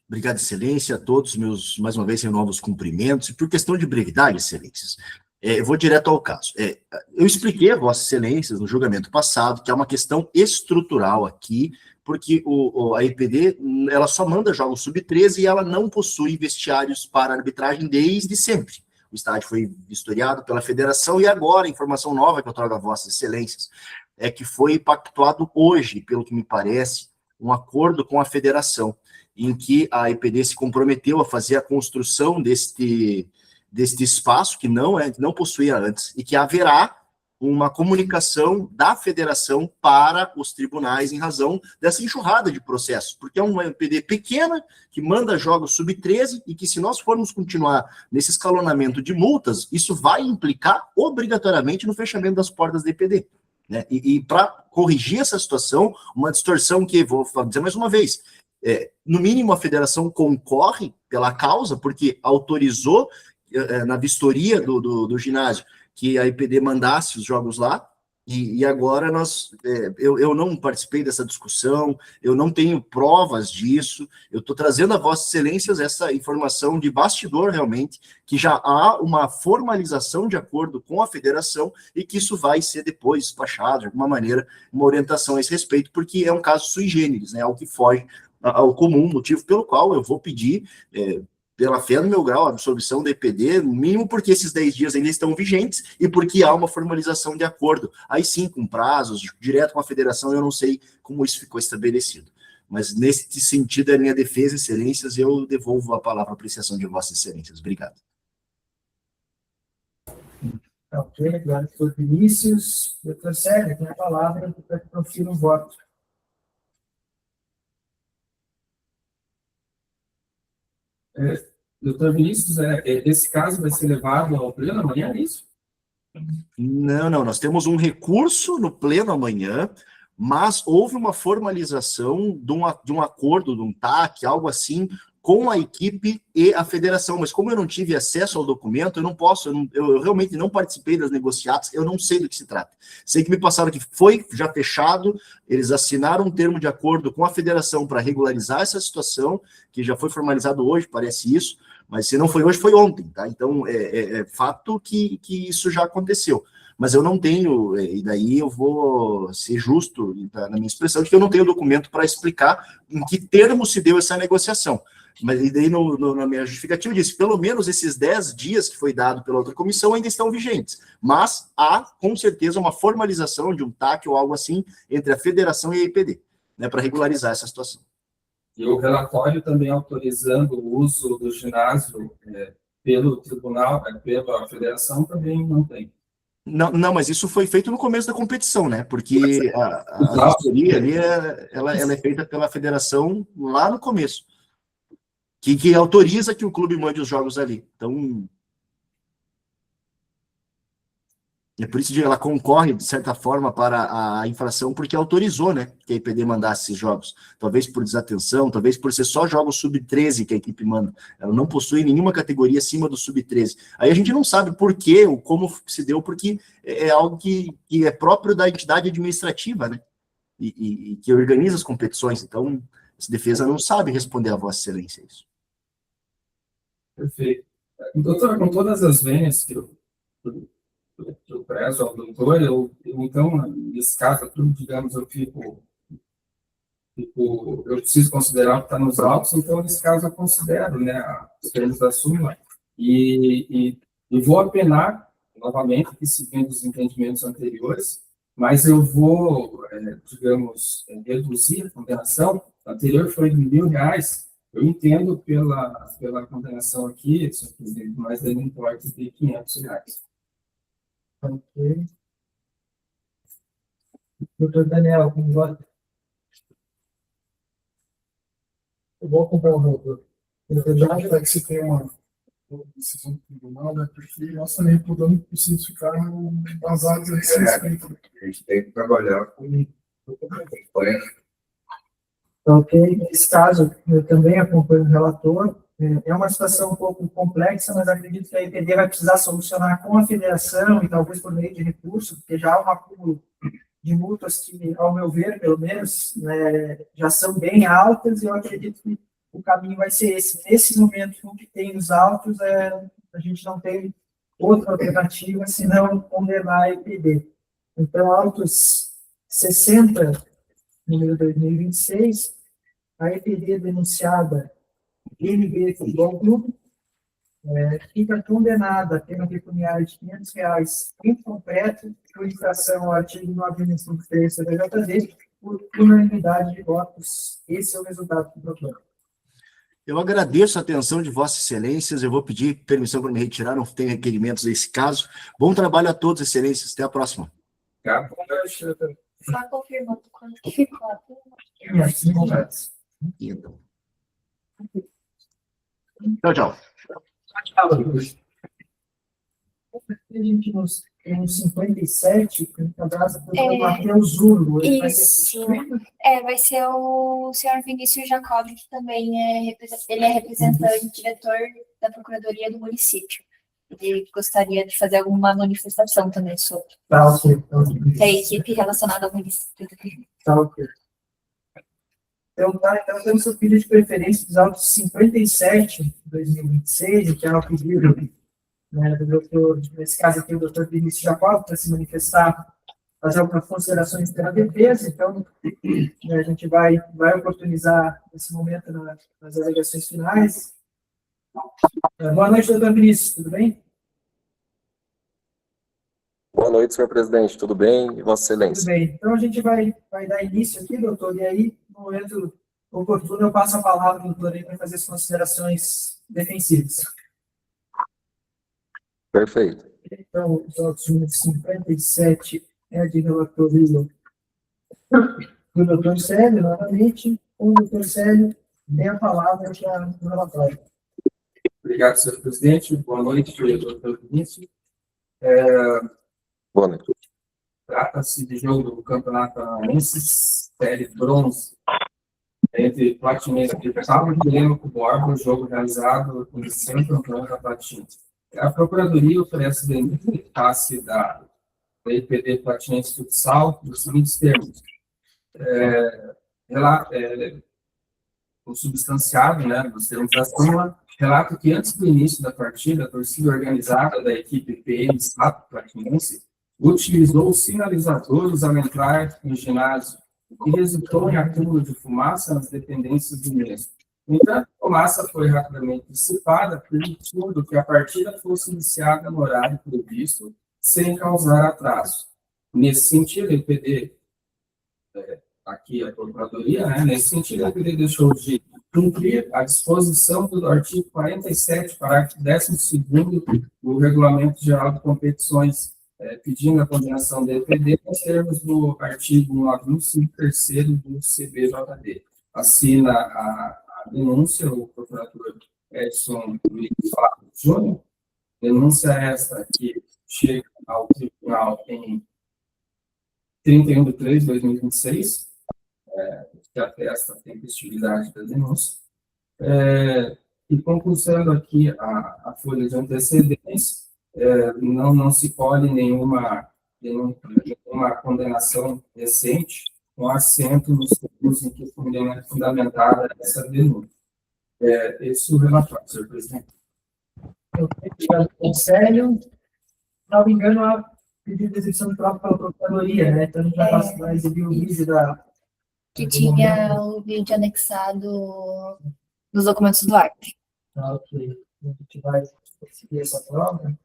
Obrigado, excelência, a todos mais uma vez, renovo os cumprimentos. E por questão de brevidade, excelências, eu vou direto ao caso. Eu expliquei a vossas excelências no julgamento passado que é uma questão estrutural aqui, porque a EPD, ela só manda jogos sub-13 e ela não possui vestiários para arbitragem desde sempre. O estádio foi vistoriado pela federação e agora, a informação nova que eu trago a vossas excelências, é que foi pactuado hoje, pelo que me parece, um acordo com a federação, em que a EPD se comprometeu a fazer a construção deste espaço, que não possuía antes, e que haverá uma comunicação da federação para os tribunais em razão dessa enxurrada de processos, porque é uma EPD pequena, que manda jogos sub-13, e que se nós formos continuar nesse escalonamento de multas, isso vai implicar obrigatoriamente no fechamento das portas da EPD. Né? E para corrigir essa situação, uma distorção que, vou dizer mais uma vez, no mínimo a federação concorre pela causa, porque autorizou na vistoria do ginásio que a EPD mandasse os jogos lá, e agora eu não participei dessa discussão, eu não tenho provas disso, eu estou trazendo a vossas excelências essa informação de bastidor realmente, que já há uma formalização de acordo com a federação e que isso vai ser depois despachado de alguma maneira, uma orientação a esse respeito, porque é um caso sui generis, né, algo que foge ao comum, motivo pelo qual eu vou pedir, pela fé no meu grau, a absolvição da EPD, no mínimo porque esses 10 dias ainda estão vigentes e porque há uma formalização de acordo. Aí sim, com prazos, direto com a federação, eu não sei como isso ficou estabelecido. Mas nesse sentido, a minha defesa, excelências, eu devolvo a palavra à apreciação de vossas excelências. Obrigado. Ok, obrigado, doutor Vinícius. Doutor Sérgio, tem a palavra para que profira o voto. Doutor Vinícius, esse caso vai ser levado ao pleno amanhã, é isso? Não, nós temos um recurso no pleno amanhã, mas houve uma formalização de um acordo, de um TAC, algo assim, com a equipe e a federação, mas como eu não tive acesso ao documento, eu não posso, eu realmente não participei das negociatas, eu não sei do que se trata. Sei que me passaram que foi já fechado, eles assinaram um termo de acordo com a federação para regularizar essa situação, que já foi formalizado hoje, parece isso, mas se não foi hoje, foi ontem, tá? Então, é fato que isso já aconteceu. Mas eu não tenho, e daí eu vou ser justo na minha expressão, de que eu não tenho documento para explicar em que termo se deu essa negociação. Mas e daí, na minha justificativa, eu disse, pelo menos esses 10 dias que foi dado pela outra comissão ainda estão vigentes. Mas há, com certeza, uma formalização de um TAC ou algo assim entre a federação e a EPD, né, para regularizar essa situação. E o relatório também autorizando o uso do ginásio pelo tribunal, pela federação, também não tem. Não, mas isso foi feito no começo da competição, né? Porque a vistoria ali, ela é feita pela federação lá no começo. Que autoriza que o clube mande os jogos ali. Então, É por isso que ela concorre, de certa forma, para a infração, porque autorizou, né, que a IPD mandasse esses jogos. Talvez por desatenção, talvez por ser só jogos sub-13 que a equipe manda. Ela não possui nenhuma categoria acima do sub-13. Aí a gente não sabe por quê, ou como se deu, porque é algo que é próprio da entidade administrativa, né, e que organiza as competições. Então, essa defesa não sabe responder a Vossa Excelência isso. Perfeito. Doutor, com todas as vênias que eu prezo ao doutor, eu então, nesse caso, digamos, eu preciso considerar o que está nos autos, então, nesse caso, eu considero, né, os termos da súmula e vou apenar, novamente, aqui seguindo os entendimentos anteriores, mas eu vou, digamos, reduzir a condenação. A anterior foi de R$1.000, eu entendo pela condenação aqui, mas ele importa de R$500. Ok. Doutor Daniel, como voto? Eu vou acompanhar o doutor. Na verdade, é que se tem uma decisão do tribunal, né, porque nós também podemos precisar ficar baseados nesse respeito. A gente tem que trabalhar com pleno. Ok, nesse caso, eu também acompanho o relator. É uma situação um pouco complexa, mas acredito que a IPD vai precisar solucionar com a federação e talvez por meio de recurso, porque já há um acúmulo de multas que, ao meu ver, pelo menos, né, já são bem altas, e eu acredito que o caminho vai ser esse. Nesse momento, o que tem os autos, a gente não tem outra alternativa senão condenar a IPD. Então, autos 60, número 2026, a EPD denunciada NB Futebol Clube fica condenada a pena pecuniária de R$500 em concreto por infração ao artigo 953 da JD por unanimidade de votos. Esse é o resultado do problema. Eu agradeço a atenção de Vossas Excelências. Eu vou pedir permissão para me retirar, não tem requerimentos nesse caso. Bom trabalho a todos, Excelências. Até a próxima. Só confirmando quanto que ficou. Tchau, tchau. A gente tem 57, que abraça pelo Matheus Zulo. Isso. Vai ser o senhor Vinícius Jacob, que também ele é representante, diretor da Procuradoria do município. Ele gostaria de fazer alguma manifestação também sobre. Tá, ok. A equipe relacionada ao município. Tá, ok. Então, temos o pedido de preferência dos autos 57 de 2026, que é o pedido, né, do doutor, nesse caso aqui, o doutor Vinícius Jacob, para se manifestar, fazer algumas considerações pela defesa. Então, a gente vai oportunizar esse momento nas alegações finais. Boa noite, doutor Vinícius, tudo bem? Boa noite, senhor presidente, tudo bem? E Vossa Excelência? Tudo bem. Então, a gente vai dar início aqui, doutor, e aí, no momento oportuno, eu passo a palavra ao doutor aí para fazer as considerações defensivas. Perfeito. Então, os autos número 57 é de relatoria do doutor Célio, novamente. O doutor Célio tem a palavra para o relatório. Obrigado, senhor presidente. Boa noite, doutor Vinícius. Boa noite. Trata-se de jogo do Campeonato Anaense, série bronze, entre Platinense e Paulo Guilherme Borba, jogo realizado no Centro Antônio da Platina. A Procuradoria oferece denúncia em face da IPD Platinense Futsal nos seguintes termos. O substanciado, né, dos termos da súmula, relata que antes do início da partida, a torcida organizada da equipe PM Estado Platinense utilizou sinalizadores ao entrar no ginásio, que resultou em acúmulo de fumaça nas dependências do mesmo. Então, a fumaça foi rapidamente dissipada, permitindo que a partida fosse iniciada no horário previsto, sem causar atraso. Nesse sentido, a IPD, aqui a Procuradoria, né, nesse sentido, a IPD deixou de cumprir a disposição do artigo 47, parágrafo 12º do Regulamento Geral de Competições, pedindo a condenação da IPD nos termos do artigo 953º do CBJD. Assina a denúncia o procurador Edson Luiz Fábio Júnior, denúncia esta que chega ao tribunal em 31/3/2026, que atesta a tempestividade da denúncia. E conclusão aqui a folha de antecedentes, não se colhe nenhuma condenação recente, com assento nos termos em que é fundamentada essa denúncia. Esse é o relatório, senhor presidente. Obrigado, Conselho. Não me engano, a pedido de exibição de prova pela Procuradoria, né? Então, a gente vai exibir o vídeo da... Que tinha o vídeo anexado nos documentos do arte. Ah, ok. A gente vai seguir essa prova.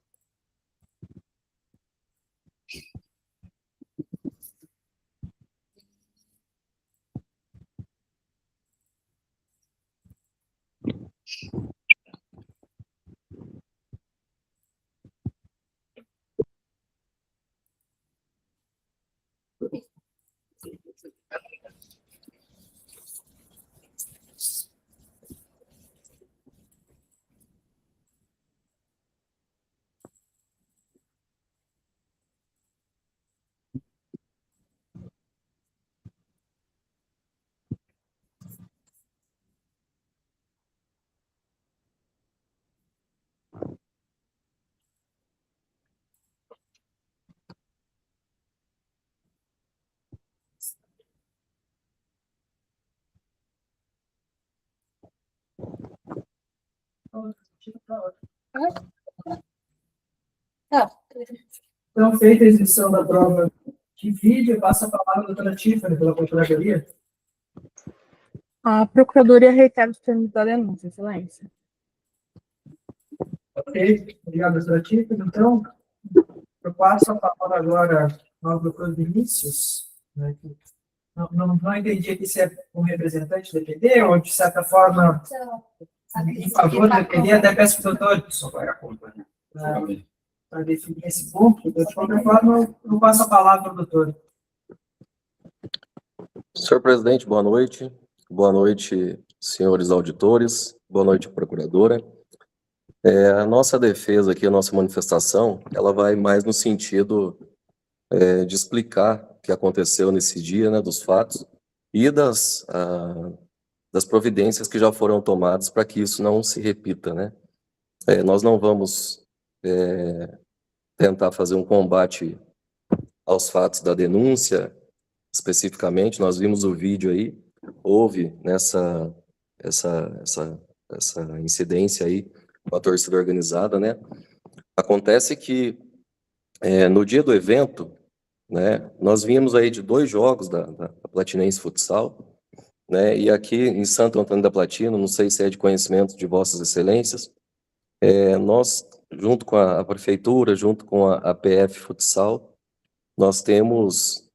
Então, feita a exibição da prova de vídeo, passa a palavra à doutora Tiffany, pela Procuradoria. A Procuradoria reitera os termos da denúncia, excelência. Ok, obrigado, doutora Tiffany. Então, eu passo a palavra agora ao doutor Vinícius, né, que não entendi aqui se é um representante do DPD ou, de certa forma, em favor do DPD, até peço para o doutor Só vai acompanhar. para definir esse ponto. De qualquer forma, eu passo a palavra ao doutor. Senhor presidente, boa noite. Boa noite, senhores auditores. Boa noite, procuradora. A nossa defesa aqui, a nossa manifestação, ela vai mais no sentido de explicar o que aconteceu nesse dia, né, dos fatos, e das providências que já foram tomadas para que isso não se repita, né? Nós não vamos tentar fazer um combate aos fatos da denúncia, especificamente. Nós vimos o vídeo aí, houve essa incidência aí com a torcida organizada, né? Acontece que no dia do evento, né, nós vimos aí de 2 jogos da Platinense Futsal, né? E aqui em Santo Antônio da Platina, não sei se é de conhecimento de vossas excelências, nós, junto com a prefeitura, junto com a PF Futsal, nós temos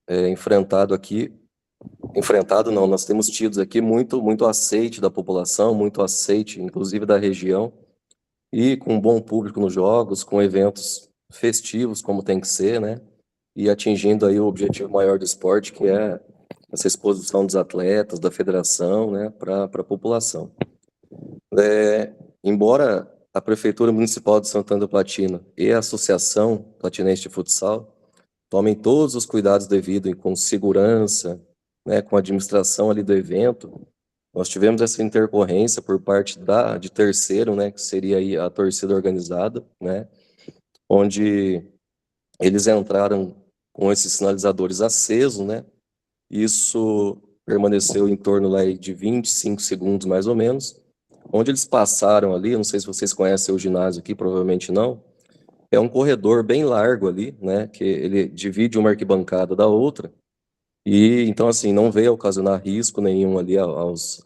nós temos tido aqui muito aceite da população, muito aceite, inclusive da região, e com um bom público nos jogos, com eventos festivos, como tem que ser, né? E atingindo aí o objetivo maior do esporte, que é essa exposição dos atletas, da federação, né, para a população. Embora a Prefeitura Municipal de Santana da Platina e a Associação Platinense de Futsal tomem todos os cuidados devidos com segurança, né, com a administração ali do evento, nós tivemos essa intercorrência por parte de terceiro, né, que seria aí a torcida organizada, né, onde eles entraram com esses sinalizadores acesos, né, isso permaneceu em torno lá de 25 segundos mais ou menos, onde eles passaram ali, não sei se vocês conhecem o ginásio aqui, provavelmente não, é um corredor bem largo ali, né, que ele divide uma arquibancada da outra, e então assim, não veio ocasionar risco nenhum ali aos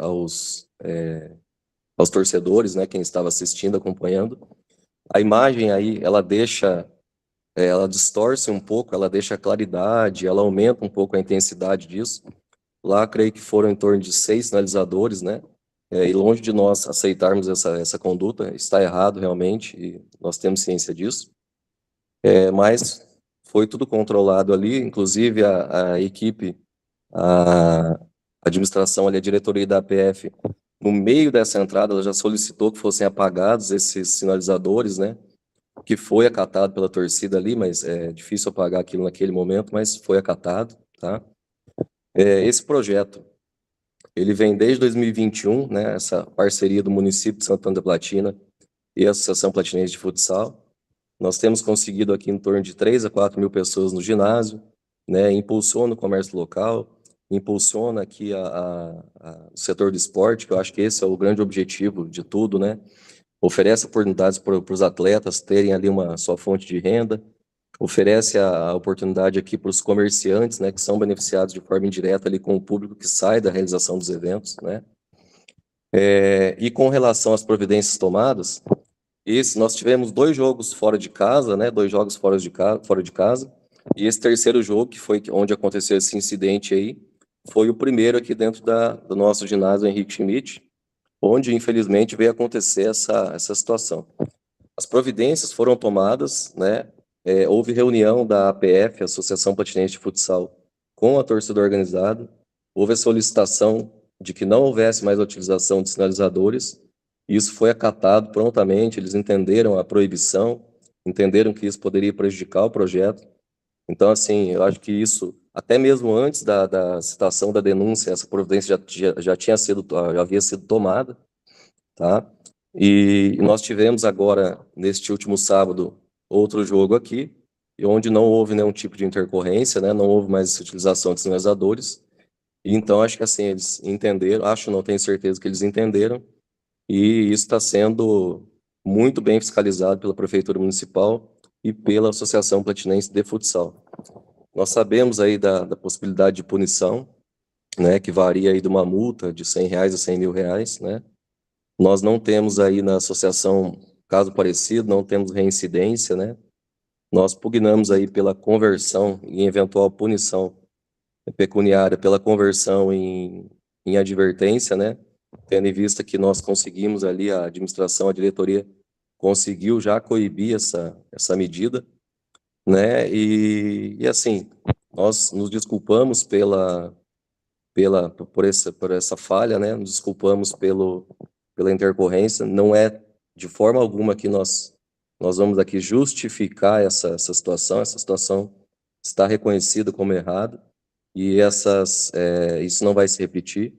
torcedores, né, quem estava assistindo, acompanhando. A imagem aí, ela distorce um pouco, ela deixa claridade, ela aumenta um pouco a intensidade disso. Lá, creio que foram em torno de 6 sinalizadores, né? E longe de nós aceitarmos essa conduta, está errado realmente, e nós temos ciência disso. Mas foi tudo controlado ali, inclusive a equipe, a administração ali, a diretoria da APF, no meio dessa entrada, ela já solicitou que fossem apagados esses sinalizadores, né? que foi acatado pela torcida ali, mas é difícil apagar aquilo naquele momento, mas foi acatado, tá? Esse projeto, ele vem desde 2021, né, essa parceria do município de Santana da Platina e a Associação Platinense de Futsal. Nós temos conseguido aqui em torno de 3 a 4 mil pessoas no ginásio, né, impulsiona o comércio local, impulsiona aqui o setor do esporte, que eu acho que esse é o grande objetivo de tudo, né? Oferece oportunidades para os atletas terem ali uma sua fonte de renda, oferece a oportunidade aqui para os comerciantes, né, que são beneficiados de forma indireta ali com o público que sai da realização dos eventos, né? E com relação às providências tomadas, nós tivemos 2 jogos fora de casa, né, 2 jogos fora de casa, e esse terceiro jogo, que foi onde aconteceu esse incidente aí, foi o primeiro aqui dentro do nosso ginásio Henrique Schmidt, onde, infelizmente, veio acontecer essa situação. As providências foram tomadas, né? Houve reunião da APF, Associação Platinense de Futsal, com a torcida organizada, houve a solicitação de que não houvesse mais a utilização de sinalizadores, e isso foi acatado prontamente, eles entenderam a proibição, entenderam que isso poderia prejudicar o projeto. Então, assim, eu acho que isso, até mesmo antes da citação da denúncia, essa providência já havia sido tomada, tá? E nós tivemos agora, neste último sábado, outro jogo aqui, onde não houve nenhum tipo de intercorrência, né? Não houve mais utilização de sinalizadores. E então, acho que assim, eles entenderam, não tenho certeza que eles entenderam, e isso está sendo muito bem fiscalizado pela Prefeitura Municipal e pela Associação Platinense de Futsal. Nós sabemos aí da possibilidade de punição, né, que varia aí de uma multa de R$100 a R$100 mil, né? Nós não temos aí na associação caso parecido, não temos reincidência, né? Nós pugnamos aí pela conversão em eventual punição pecuniária, pela conversão em advertência, né? Tendo em vista que nós conseguimos ali, a administração, a diretoria conseguiu já coibir essa medida, né? E assim, nós nos desculpamos por essa falha, né? Nos desculpamos pela intercorrência. Não é de forma alguma que nós vamos aqui justificar essa situação. Essa situação está reconhecida como errada e isso não vai se repetir.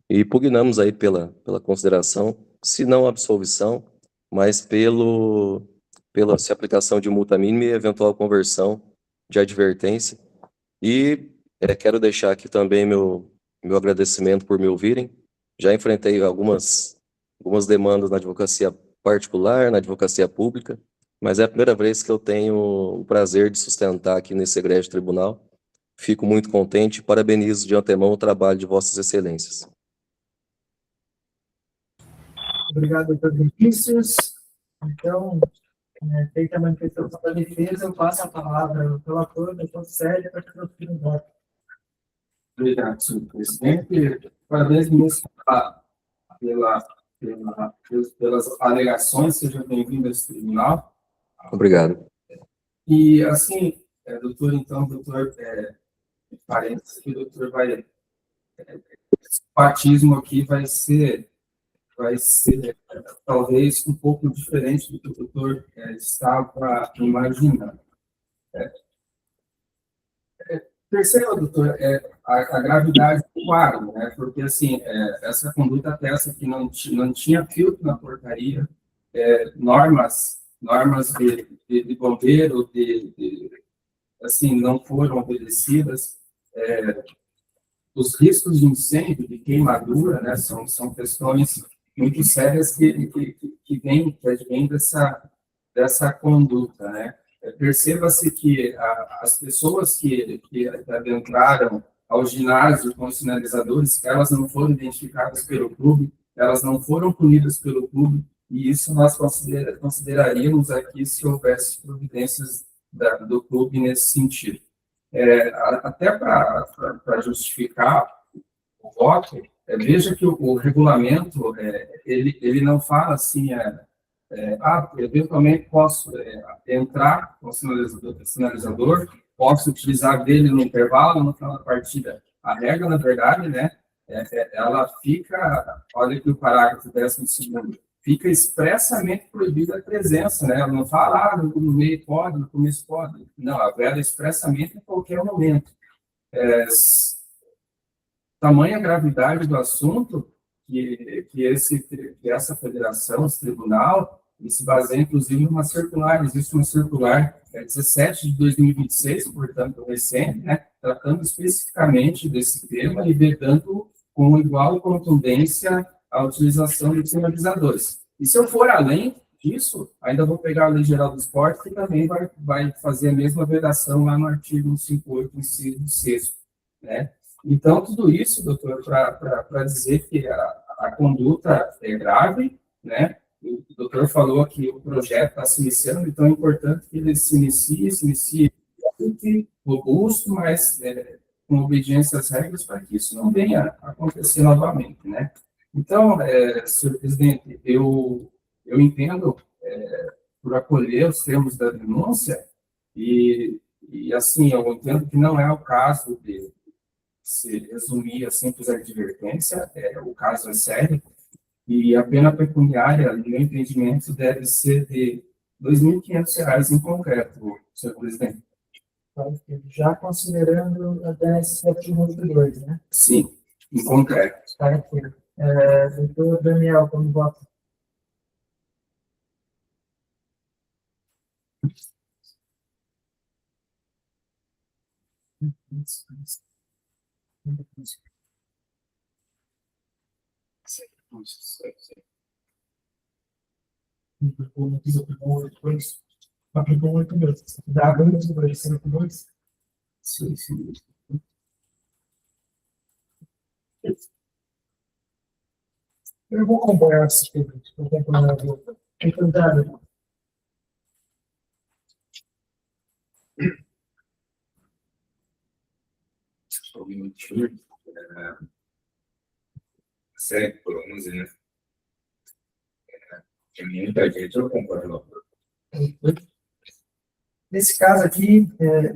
E pugnamos aí pela consideração, se não absolvição, mas pela aplicação de multa mínima e eventual conversão de advertência. E quero deixar aqui também meu agradecimento por me ouvirem. Já enfrentei algumas demandas na advocacia particular, na advocacia pública, mas é a primeira vez que eu tenho o prazer de sustentar aqui nesse egrégio tribunal. Fico muito contente e parabenizo de antemão o trabalho de Vossas Excelências. Obrigado, doutor Vinícius. Então, feita a manifestação da defesa, eu passo a palavra ao relator, doutor Sérgio, para que eu fique no voto. Obrigado, senhor presidente. Parabéns, ministro, pelas alegações. Seja bem-vindo a esse tribunal. Obrigado. E, assim, doutor, parênteses, que o doutor vai... Esse batismo aqui vai ser talvez um pouco diferente do que o doutor estava imaginando. Perceba, doutor, a gravidade do quadro, né? Porque, assim, essa conduta peça que não tinha filtro na portaria, normas de bombeiro, assim, não foram obedecidas, os riscos de incêndio, de queimadura, né, são questões muito sérias que vêm dessa conduta, né? Perceba-se que as pessoas que adentraram ao ginásio com sinalizadores, elas não foram identificadas pelo clube, elas não foram punidas pelo clube, e isso nós consideraríamos aqui se houvesse providências do clube nesse sentido. Até para justificar o voto, veja que o regulamento, ele não fala assim, eventualmente posso entrar com o sinalizador, posso utilizar dele no intervalo, no final da partida. A regra, na verdade, né, ela fica, olha aqui o parágrafo 12º, fica expressamente proibida a presença, né? Ela não fala, no meio pode, no começo pode. Não, ela veda expressamente em qualquer momento. Tamanha gravidade do assunto que essa federação, esse tribunal, se baseia, inclusive, numa circular. Existe uma circular 17 de 2026, portanto, recente, né, tratando especificamente desse tema e vedando com igual contundência a utilização de sinalizadores. E se eu for além disso, ainda vou pegar a Lei Geral do Esporte, que também vai fazer a mesma vedação lá no artigo 158, inciso 6º, né? Então, tudo isso, doutor, para dizer que a conduta é grave, né? O doutor falou que o projeto está se iniciando, então é importante que ele se inicie robusto, mas com obediência às regras, para que isso não venha a acontecer novamente, né? Então, senhor presidente, eu entendo por acolher os termos da denúncia e assim, eu entendo que não é o caso de se resumir a simples advertência, o caso é sério, e a pena pecuniária, no meu entendimento, deve ser de R$ 2.500 em concreto, senhor presidente. Já considerando a 10.792, né? Sim, em concreto. Está aqui. Doutor Daniel, como vota? Aplicou 8 meses. Dá 2, Sim, sim. Eu vou acompanhar esses pedidos. Vou acompanhar. Então, Só um minutinho. Sério, por 11, né? Tem muita gente, eu acompanho. Nesse caso aqui,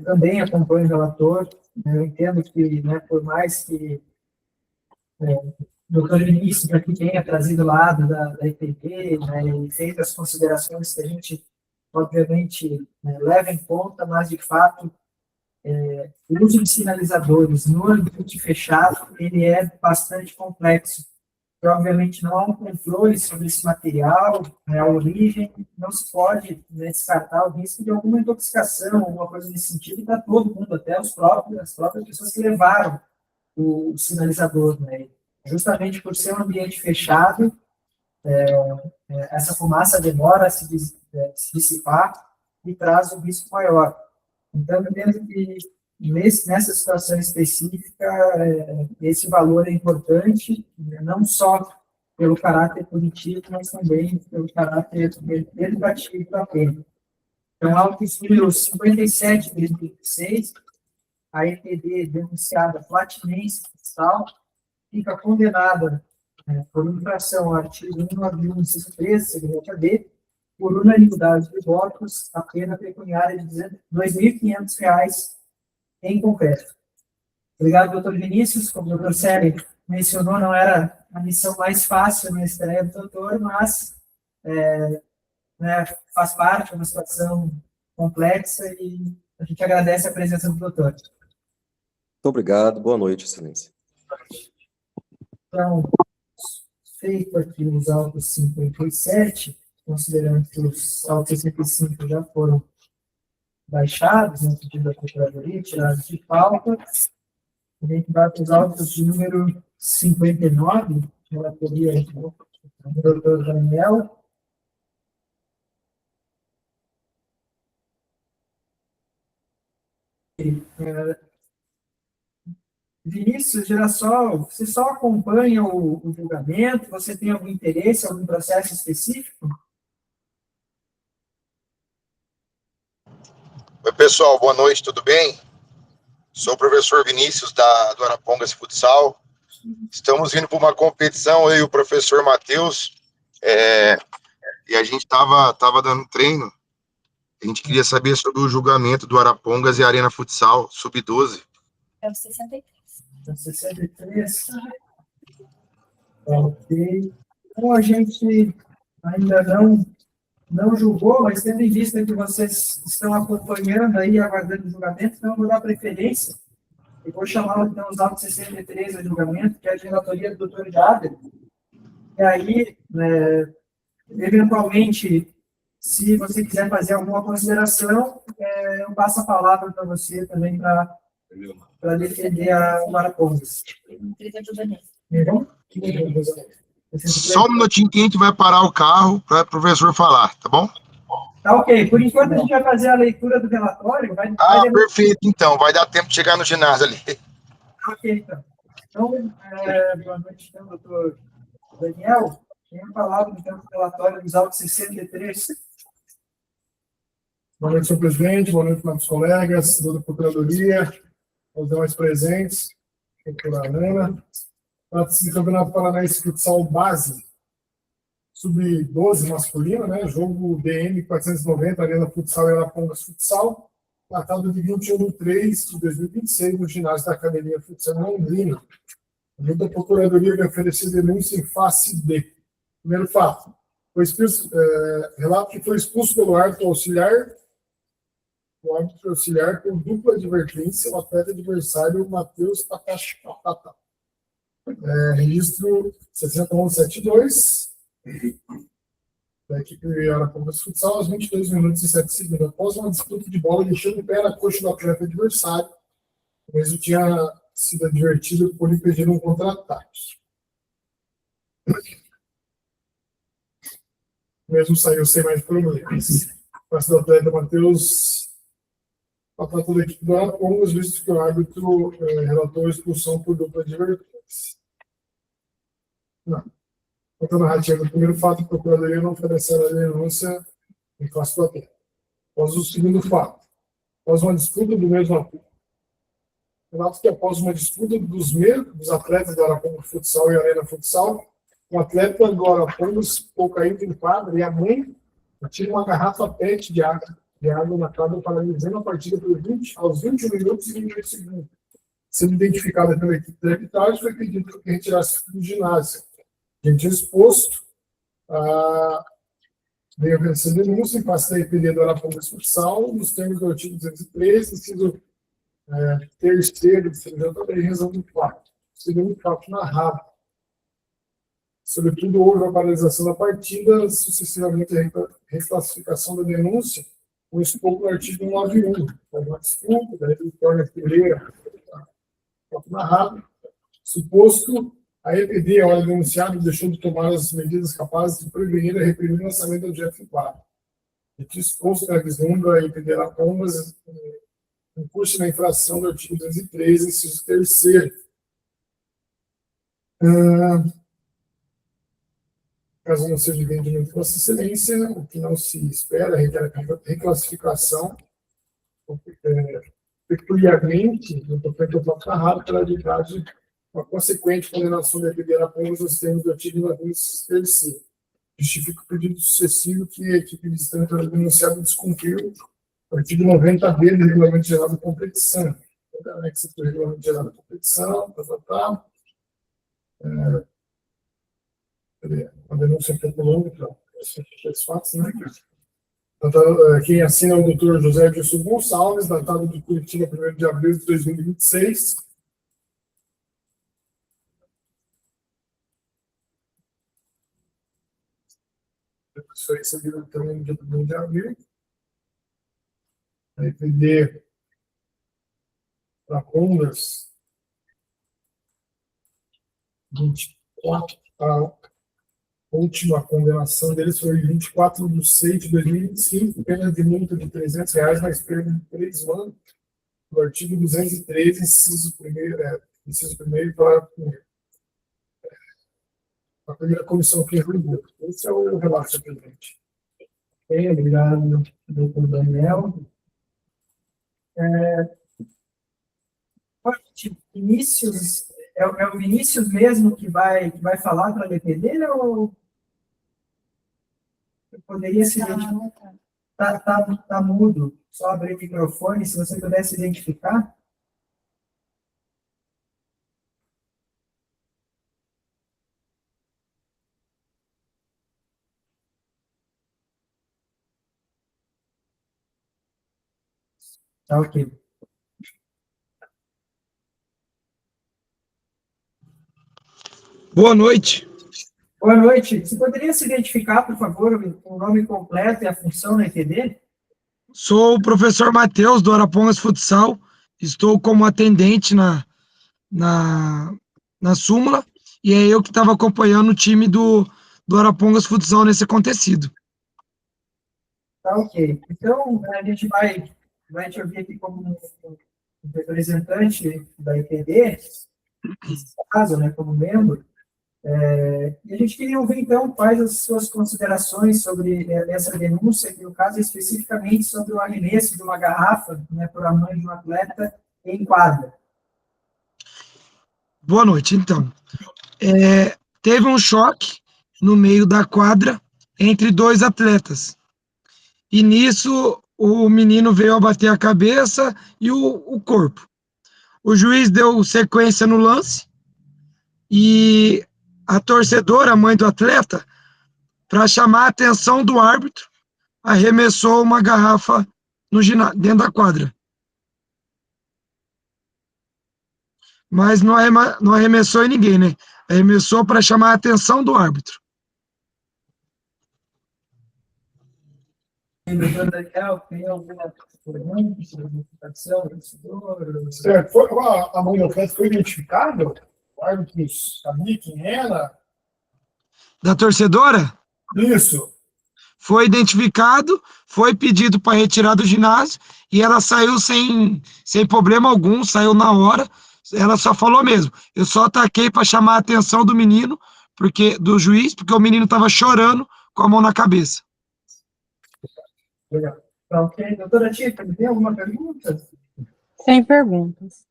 também acompanho o relator. Eu entendo que, né, por mais que o doutor Vinícius aqui tenha trazido o lado da IPD, né, e feito as considerações que a gente, obviamente, leva em conta, mas, de fato, o uso de sinalizadores no ambiente fechado, ele é bastante complexo. Que, obviamente, não há um controle sobre esse material, a origem, não se pode, né, descartar o risco de alguma intoxicação, alguma coisa nesse sentido, para todo mundo, até as próprias pessoas que levaram o sinalizador, né? Justamente por ser um ambiente fechado, essa fumaça demora a se dissipar e traz um risco maior. Então, eu entendo que nessa situação específica, esse valor é importante, não só pelo caráter punitivo, mas também pelo caráter educativo da pena. Então, autos número 57 de 2016, a EPD denunciada Platinense Fiscal fica condenada por infração ao artigo 191, inciso 13, segmento B, por unanimidade de votos, a pena pecuniária de R$ 2.500 em concreto. Obrigado, doutor Vinícius. Como o doutor Célio mencionou, não era a missão mais fácil na estreia do doutor, mas né, faz parte, é uma situação complexa e a gente agradece a presença do doutor. Muito obrigado. Boa noite, excelência. Então, feito aqui os autos 57, considerando que os autos 65 já foram baixados no pedido da Procuradoria, tirados de pauta, a gente vai para os autos de número 59, relatoria do doutor Daniel. Vinícius Girassol, você só acompanha o julgamento? Você tem algum interesse, algum processo específico? Oi, pessoal, boa noite, tudo bem? Sou o professor Vinícius do Arapongas Futsal. Estamos indo para uma competição, eu e o professor Matheus, e a gente estava dando treino. A gente queria saber sobre o julgamento do Arapongas e Arena Futsal, sub-12. É o 63. É o 63. Ok. Então, a gente ainda não julgou, mas tendo em vista que vocês estão acompanhando aí, aguardando o julgamento, então eu vou dar preferência e vou chamar então os autos 63 a julgamento, que é a de relatoria do doutor Jader. E aí, eventualmente, se você quiser fazer alguma consideração, eu passo a palavra para você também para defender a Marapongas. Só um minutinho que a gente vai parar o carro para o professor falar, tá bom? Tá ok. Por enquanto, a gente vai fazer a leitura do relatório. Perfeito, então. Vai dar tempo de chegar no ginásio ali. Ok, então. Então, boa noite, então, doutor Daniel. Tenha falado, então, do relatório dos autos 63. Boa noite, senhor presidente. Boa noite, meus colegas, da Procuradoria, os demais presentes, doutora Ana. Trata-se de Campeonato Paranaense Futsal Base, sub-12 masculino, né? Jogo DM 490, Arena Futsal e Arapongas Futsal, datado de 21/3/2026, no ginásio da Academia Futsal Londrina. A da Procuradoria vai oferecer denúncia em face de. Primeiro fato, relato que foi expulso pelo árbitro auxiliar por dupla advertência, o atleta adversário Matheus Takashi Patata. Registro 60.172, da equipe Arapongas Futsal, aos 22 minutos e 7 segundos. Após uma disputa de bola, deixando o pé na coxa do atleta adversário, o mesmo tinha sido advertido por impedir um contra-ataque. O mesmo saiu sem mais problemas. Passe do atleta Matheus Patata da equipe do Arapongas, visto que o árbitro relatou a expulsão por dupla advertência. Não. Quanto à narrativa do primeiro fato, a Procuradoria não oferecerá a denúncia em face do atleta. Após o segundo fato, após uma disputa do mesmo atleta. Relato que após uma disputa dos atletas do Arapongas Futsal e Arena Futsal, o atleta do Arapongas ficou caído em quadra e a mãe atira uma garrafa PET de água na quadra, paralisando a partida aos 21 minutos e 28 segundos. Sendo identificada pela equipe de arbitragem, foi pedido que retirasse do ginásio. Diante exposto, veio oferecer denúncia em face da EPD do Arapongas Futsal, nos termos do artigo 203, inciso terceiro do CNJ, razão do fato. Segundo o fato narrado. Sobretudo, houve a paralisação da partida, sucessivamente a reclassificação da denúncia, com expor no artigo 191. Faz uma desculpa, daí ele torna a fileira, fato narrado. Suposto, a EPD, ao denunciado, deixou de tomar as medidas capazes de prevenir e reprimir o lançamento do objeto em quadro. E disposto na vislumbra a EPD Arapongas, incurso na infração do artigo 203, inciso terceiro. Caso não seja entendimento de Vossa Excelência, o que não se espera requer a reclassificação, peculiarmente, no tocante ao fato narrado, pela arbitragem, uma consequente condenação da EPD Arapongas nos termos do artigo 93. Justifica o pedido sucessivo que a equipe visitante era denunciada descumpriu o artigo 90B do Regulamento Geral da Competição. Anexo do Regulamento Geral da Competição, a denúncia é um pouco longa, então, esses fatos, né? Quem assina é o doutor José Edson Gonçalves, datado de Curitiba, 1º de abril de 2026. Isso foi recebido também no dia 1º de abril. A EPD Arapongas 24, a última condenação deles foi 24/6/2025, pena de multa de R$300, mais perda de 3 anos, do artigo 213, inciso 1º, parágrafo 1º. A primeira comissão que julgou. Esse é o relato, presidente. Ok, obrigado, doutor Daniel. Vinícius, é o Vinícius mesmo que vai falar para a DPD ou poderia se identificar? Tá mudo. Só abrir o microfone, se você pudesse identificar. Tá ok. Boa noite. Boa noite. Você poderia se identificar, por favor, o nome completo e a função na ETD? Sou o professor Matheus, do Arapongas Futsal. Estou como atendente na súmula, e é eu que estava acompanhando o time do Arapongas Futsal nesse acontecido. Tá ok. Então, a gente vai te ouvir aqui como um representante da ETD, nesse caso, né, como membro. E a gente queria ouvir, então, quais as suas considerações sobre essa denúncia, que no caso é especificamente sobre o arremesso de uma garrafa, né, por a mãe de um atleta em quadra. Boa noite, então. Teve um choque no meio da quadra entre dois atletas. E nisso, o menino veio a bater a cabeça e o corpo. O juiz deu sequência no lance e a torcedora, a mãe do atleta, para chamar a atenção do árbitro, arremessou uma garrafa dentro da quadra. Mas não arremessou em ninguém, né? Arremessou para chamar a atenção do árbitro. Doutor Daniel, tem alguma identificação? Certo. A mãe do atleta foi identificada? O árbitro sabia quem era? Da torcedora? Isso. Foi identificado, foi pedido para retirar do ginásio e ela saiu sem problema algum, saiu na hora. Ela só falou mesmo, eu só ataquei para chamar a atenção do menino, do juiz, porque o menino estava chorando com a mão na cabeça. Legal. Tá ok. Doutora Tiffany, tem alguma pergunta? Sem perguntas.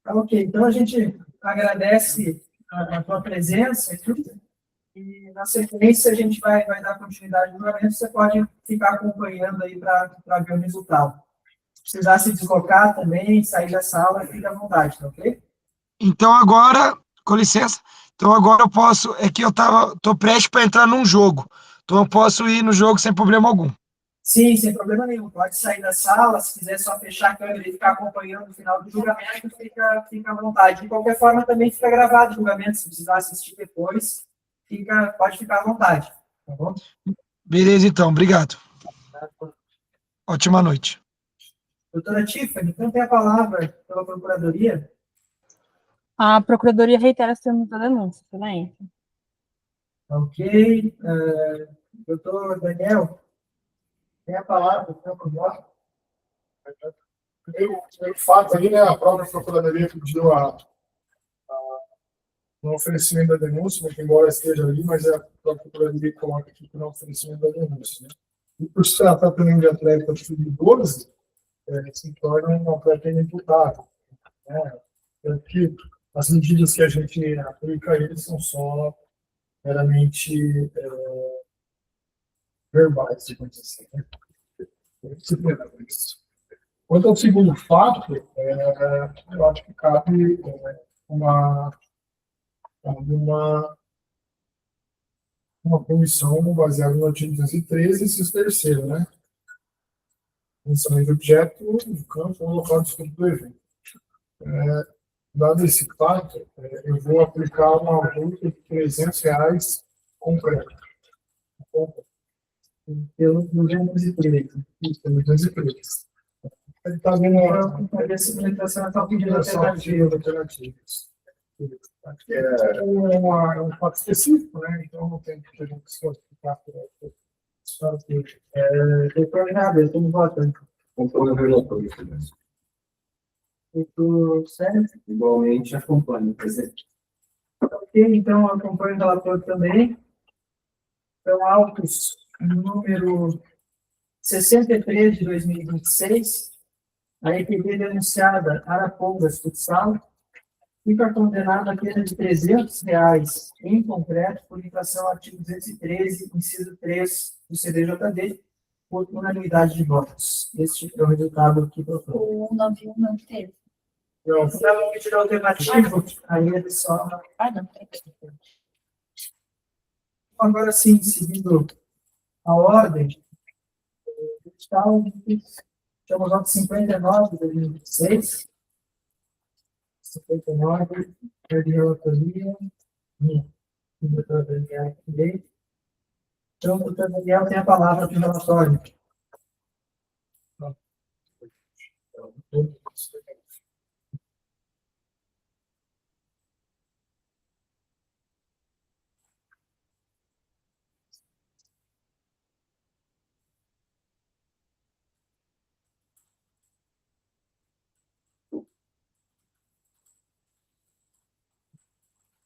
Tá ok. Então, a gente agradece a tua presença aqui. E, na sequência, a gente vai dar continuidade no julgamento. Você pode ficar acompanhando aí para ver o resultado. Se precisar se deslocar também, sair da sala, fique à vontade, tá ok? Então, agora, com licença, eu posso, é que eu tô prestes para entrar num jogo. Então, eu posso ir no jogo sem problema algum. Sim, sem problema nenhum. Pode sair da sala, se quiser só fechar a câmera e ficar acompanhando o final do julgamento, fica à vontade. De qualquer forma, também fica gravado o julgamento. Se precisar assistir depois, pode ficar à vontade. Tá bom? Beleza, então. Obrigado. Ótima noite. Doutora Tiffany, então tem a palavra pela Procuradoria. A Procuradoria reitera os termos da denúncia, excelente. Ok. Doutor Daniel, tem a palavra, por favor. Primeiro fato ali, né, a própria Procuradoria pediu no oferecimento da denúncia, né, que embora esteja ali, mas a própria Procuradoria coloca aqui no oferecimento da denúncia. Né? E por se tratar também de atleta sub-12, se torna um atleta inimputável. Né? Tanto que as medidas que a gente aplica a eles são só meramente verbais, digamos assim. Né? Quanto ao segundo fato, eu acho que cabe uma comissão baseada no artigo 213, inciso terceiro, né? Mencionamento de objeto no campo ou local de estudo do evento. Dado esse fato, eu vou aplicar uma multa de R$300 completa. Pelo 213. Isso, pelo 213. Ele está vendo a segmentação está pedindo alternativas. É um fato específico, né? Então não tem que a gente se classificar por isso. Doutor Renato, como vota? Controle relatório. Doutor Sérgio? Igualmente acompanho, presidente. Ok, então eu acompanho o relatório também. Então, autos número 63 de 2026, a EPD denunciada Arapongas Futsal fica condenada a pena de R$300 em concreto por infração ao artigo 213, inciso 3 do CDJD, por unanimidade de votos. Este é o resultado que propõe. O 191 não teve. Não, se ela não pedir alternativo, aí ele só... Não. Agora sim, seguindo a ordem, Temos nota 59 de 2026. 59, é de relatoria. Minha. Doutor Daniel aqui. Então, o doutor Daniel tem a palavra para o relatório.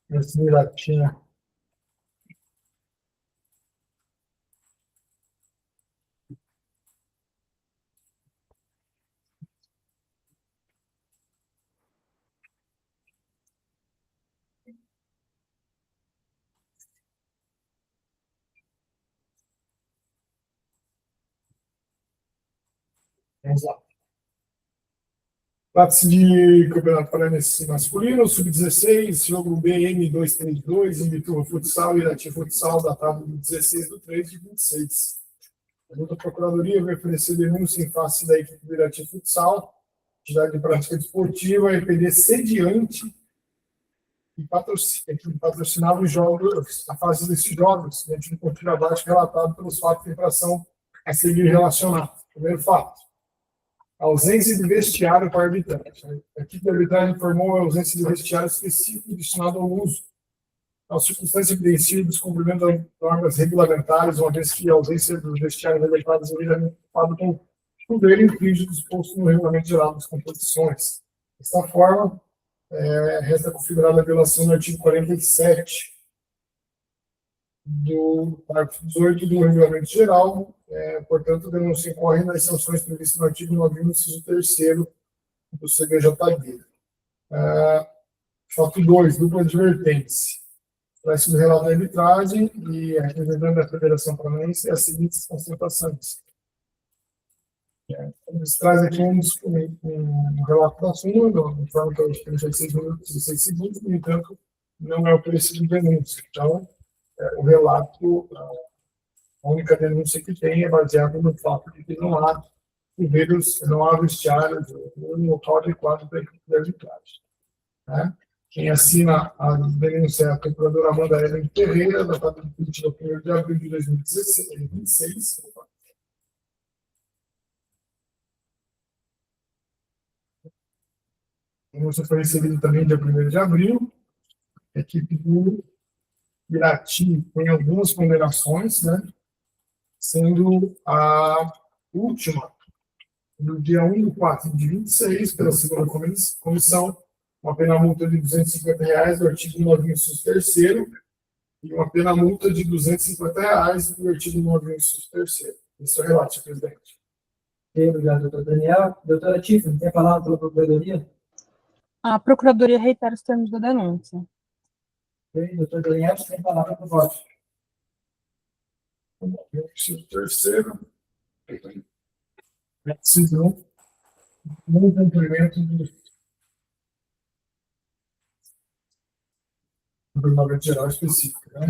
Esse latinha. Exato. Trata-se de Campeonato Paranaense Masculino, Sub-16, jogo BM232, Imbituba Futsal e Irati Futsal, datado de 16/3/26. A luta Procuradoria vai oferecer denúncia em face da equipe do Irati Futsal, entidade de prática desportiva, EPD sediante e patrocinava os jogos, a fase desses jogos, dentro do contínuo abaixo relatado pelos fatos de infração a seguir relacionados. Primeiro fato. Ausência de vestiário para arbitragem. A equipe de arbitragem informou a ausência de vestiário específico destinado ao uso. A circunstância evidencia o descumprimento das normas regulamentares, uma vez que a ausência dos vestiários adequados é devido com o dele infringe o disposto no regulamento geral das competições. Desta forma, resta configurada a violação do artigo 47 do parágrafo 18 do regulamento geral, portanto, a denúncia incorre nas sanções previstas no artigo 9º, inciso 3º do CBJD. Fato 2, dupla advertência. Traz-se do relato da arbitragem e a representante da Federação Paranaense as seguintes constatações. Eles trazem aqui um relato da súmula, de forma que eu tenho 16 minutos e 16 segundos, no entanto, não é oferecido de denúncia. Então, o relato, a única denúncia que tem é baseada no fato de que não há vestiários no local adequado para a equipe de arbitragem. Né? Quem assina a denúncia é a procuradora Amanda Ellen Ferreira, datada de 1º de abril de 2026. A denúncia foi recebida também dia 1º de abril. A equipe do Irati tem algumas ponderações, né? Sendo a última, no dia 1/4/26, pela segunda comissão, uma pena multa de R$250 do artigo 9º, inciso 3º, e uma pena multa de R$250 do artigo 9º, inciso 3º. Isso é o relato, presidente. Obrigado, doutor Daniel. Doutora Tiffany, tem a palavra pela Procuradoria? A Procuradoria reitera os termos da denúncia. Doutor Daniel, você tem a palavra para o voto. Inciso 3º. Decisão. No cumprimento do regulamento geral específico. Né?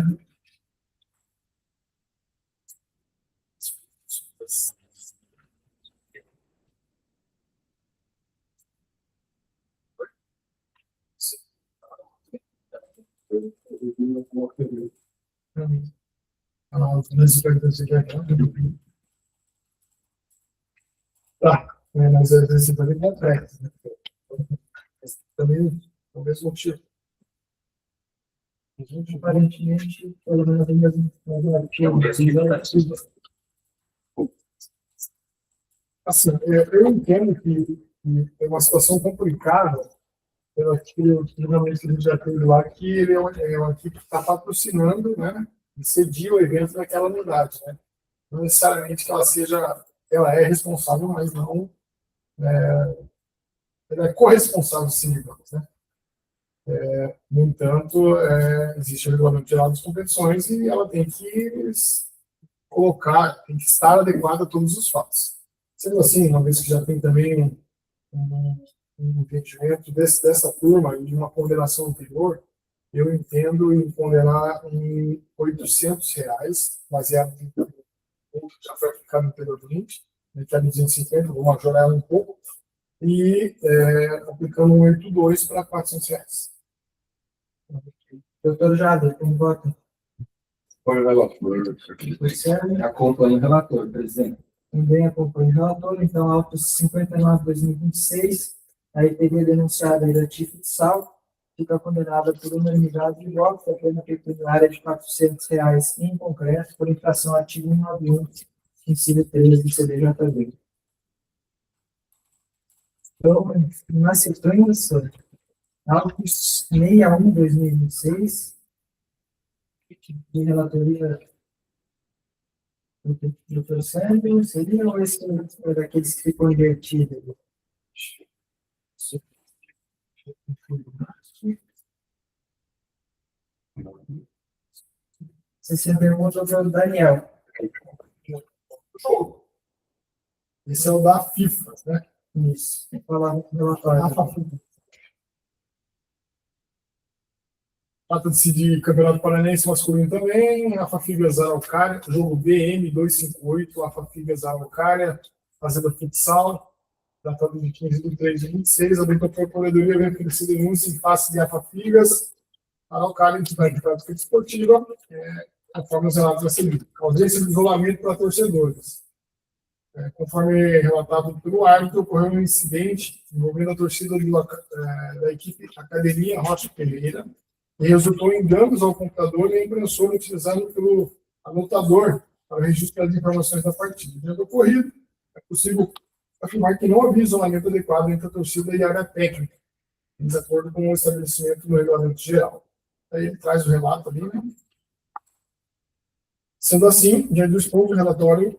Tá, mas às vezes você vai ver complexo. Também, o mesmo motivo. Aparentemente, pelo menos assim, eu entendo que é uma situação complicada pelo treinamento que a gente já teve lá, que ele é uma equipe que está patrocinando, né, e cedia o evento naquela unidade, né? Não necessariamente que ela é responsável, mas não ela é corresponsável, sim, digamos, né? No entanto, existe o regulamento geral das competições e ela tem que tem que estar adequada a todos os fatos. Sendo assim, uma vez que já tem também um entendimento dessa turma e de uma condenação anterior, eu entendo em condenar em R$800, baseado no que já foi aplicado no anteriormente, ele está 250, vou majorar ela um pouco, e aplicando um 82 para R$400. Doutor Jader, como vota? Apoio o relator. Acompanho o relator, presidente. Também acompanho o relator, então, autos 59/2026, a EPD denunciada Irati Futsal fica condenada por unanimidade de votos, a pena pecuniária de R$400 em concreto, por infração ao artigo 191, inciso 13 do CDJV. Então, na sequência, autos 61/2026, de relatoria do doutor Sandro, seria ou esse é daqueles que ficou invertido? 61, doutor Daniel. Esse é o da FIFA, né? Isso. Vou falar no relatório. Trata-se de Campeonato Paranaense masculino também, a Fafigas Araucária, jogo BM 258, a Fafigas Araucária, Fazenda Futsal, datado de 15/3/26, a Procuradoria vem oferecer denúncia em face de Fafigas Araucária, entidade de prática desportiva, conforme os relatos a seguir. Ausência de isolamento para torcedores. Conforme relatado pelo árbitro, ocorreu um incidente envolvendo a torcida da equipe Academia Rocha Pereira, e resultou em danos ao computador e à impressora utilizado pelo anotador para registrar as informações da partida. Diante do ocorrido, é possível afirmar que não havia isolamento adequado entre a torcida e a área técnica, em desacordo com o estabelecimento do regulamento geral. Aí ele traz o relato ali, né? Sendo assim, diante do exposto do relatório,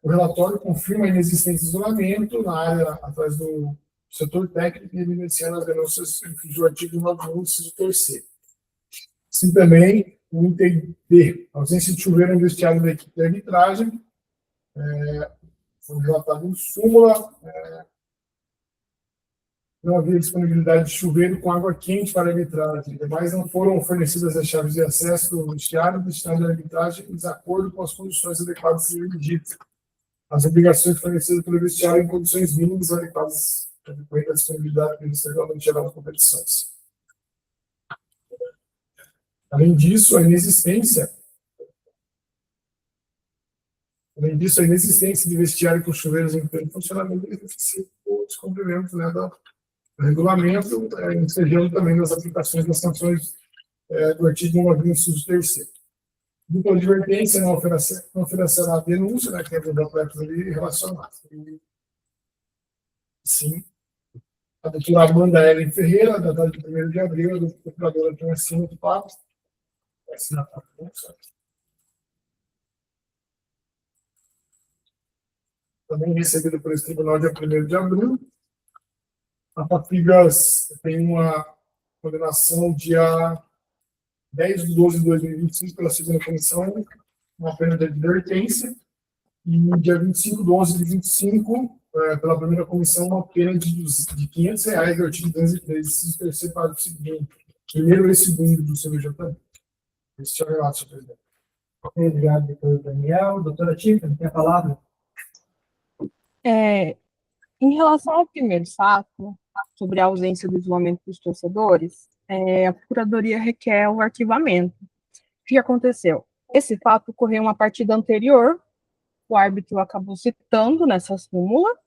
o relatório confirma a inexistência de isolamento na área atrás do setor técnico e evidenciando as denúncias do artigo 91, inciso 3º. Assim também, o item B, ausência de chuveiro no vestiário da equipe de arbitragem, foi relatado em súmula, não havia disponibilidade de chuveiro com água quente para a arbitragem, demais não foram fornecidas as chaves de acesso do vestiário da arbitragem em desacordo com as condições adequadas a ser exigidas. As obrigações fornecidas pelo vestiário em condições mínimas adequadas da disponibilidade prevista regulamento geral das competições. Além disso, a inexistência de vestiário com chuveiros em pleno funcionamento beneficia o descumprimento, né, do regulamento, ensejando também nas aplicações das sanções do artigo 91, inciso 3º. Dupla advertência não oferecerá a denúncia, né, que é do atleta ali relacionado. Sim. A doutora Amanda Ellen Ferreira, datada de 1º de abril, a procuradora tem assino do papo. Também recebida por esse tribunal dia 1º de abril. A Fafigas tem uma condenação dia 10/12/2025 pela segunda comissão, uma pena de advertência. E no dia 25/12/25, pela primeira comissão, uma pena de R$500 do artigo 203, se terceiro parágrafo seguinte, primeiro e segundo do CBJP. Esse é o relato, senhor presidente. Obrigado, doutor Daniel. Doutora Tiffany, tem a palavra? Em relação ao primeiro fato, sobre a ausência do isolamento dos torcedores, a Procuradoria requer o arquivamento. O que aconteceu? Esse fato ocorreu em uma partida anterior, o árbitro acabou citando nessa súmula,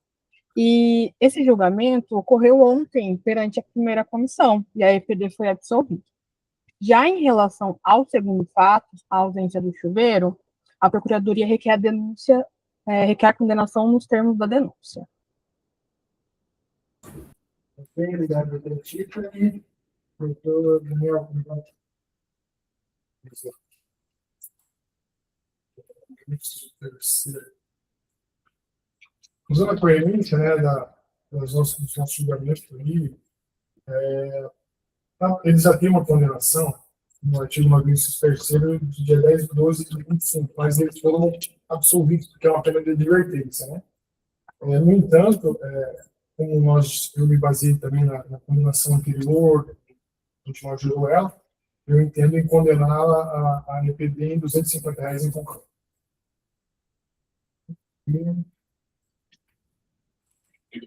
e esse julgamento ocorreu ontem perante a primeira comissão, e a EPD foi absolvida. Já em relação ao segundo fato, a ausência do chuveiro, a Procuradoria requer a denúncia, requer a condenação nos termos da denúncia. Ok, obrigado, doutora Tiffany. Doutor Daniel, Usando a coerência, né, dos nossos julgamentos ali, eles já têm uma condenação no artigo 93º, de dia 10/12/25, mas eles foram absolvidos, porque é uma pena de advertência, né? No entanto, como eu me baseei também na condenação anterior, a gente não ajudou ela, eu entendo em condenar a EPD em R$250 em concreto.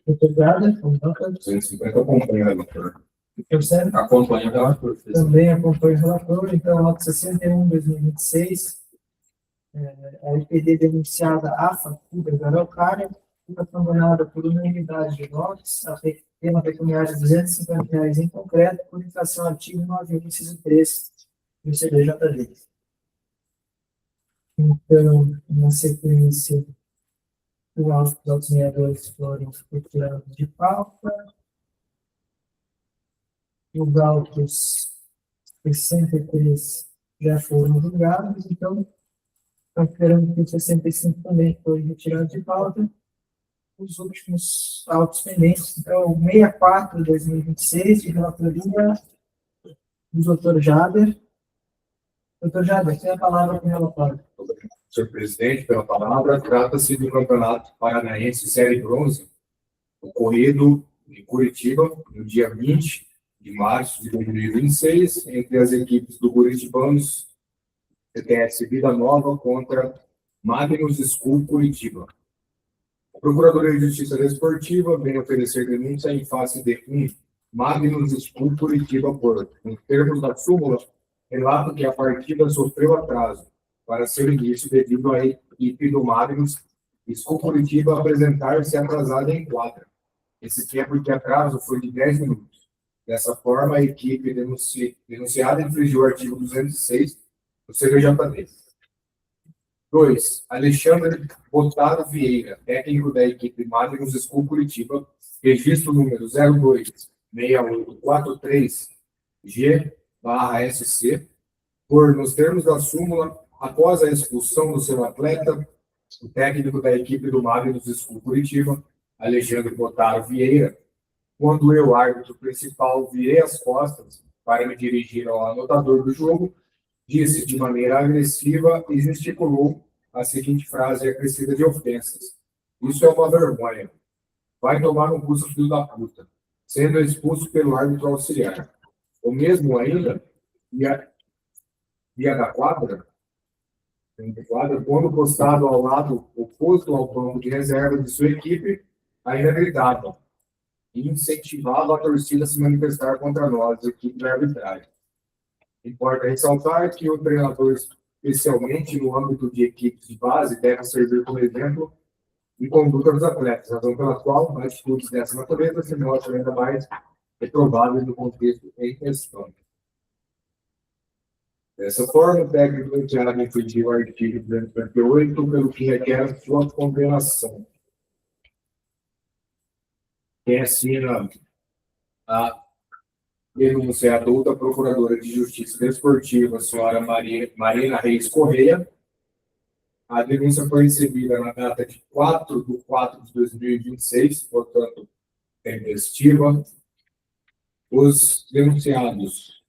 Doutor Jader, como nota? 250 acompanha, né, doutor? Doutor Sérgio? Acompanha o relator. Também acompanha o relator. Então, nota 61/2026. A LPD denunciada AFA, Cuba da Araucária, foi abandonada por unanimidade de votos, a pena pecuniária de R$ 250 em concreto, por infração ao artigo 9, inciso 3 do CBJD. Então, na sequência, os autos meadores foram retirados de pauta. Os autos 63 já foram julgados, então, considerando que o 65 também foi retirado de pauta, os últimos autos pendentes, então, o 64 de 2026, de relatoria do doutor Jader. Doutor Jader, tem a palavra para o relatório. Senhor presidente, pela palavra, trata-se do Campeonato Paranaense Série Bronze, ocorrido em Curitiba, no dia 20 de março de 2026, entre as equipes do Curitibanos CTS Vida Nova contra Magnus School Curitiba. A Procuradoria de Justiça Desportiva vem oferecer denúncia em face de Magnus School Curitiba por, nos termos da súmula, relata que a partida sofreu atraso para seu início devido à equipe do Magnus School Curitiba apresentar-se atrasada em quadra. Esse tempo de atraso foi de 10 minutos. Dessa forma, a equipe denunciada infringiu o artigo 206 do CBJD. 2. Alexandre Botaro Vieira, técnico da equipe Magnus School Curitiba, registro número 026843G/SC, por, nos termos da súmula, após a expulsão do seu atleta, o técnico da equipe do Magnus School Curitiba, Alexandre Botaro Vieira, quando eu, árbitro principal, virei as costas para me dirigir ao anotador do jogo, disse de maneira agressiva e gesticulou a seguinte frase acrescida de ofensas: "Isso é uma vergonha. Vai tomar um curso, filho da puta", sendo expulso pelo árbitro auxiliar. O mesmo ainda, via da quadra, quando postado ao lado oposto ao banco de reserva de sua equipe, ainda gritava e incentivava a torcida a se manifestar contra nós, a equipe da arbitragem. Importa ressaltar que o treinador, especialmente no âmbito de equipes de base, deve servir como exemplo de conduta dos atletas, razão pela qual atitudes dessa natureza se mostram ainda mais reprováveis no contexto em questão. Dessa forma, o técnico do Thiago infringiu o artigo 258, pelo que requer sua condenação. Quem assina a denúncia adulta, Procuradora de Justiça Desportiva, a senhora Marina Reis Correia. A denúncia foi recebida na data de 4/4/2026, portanto, tempestiva. Os denunciados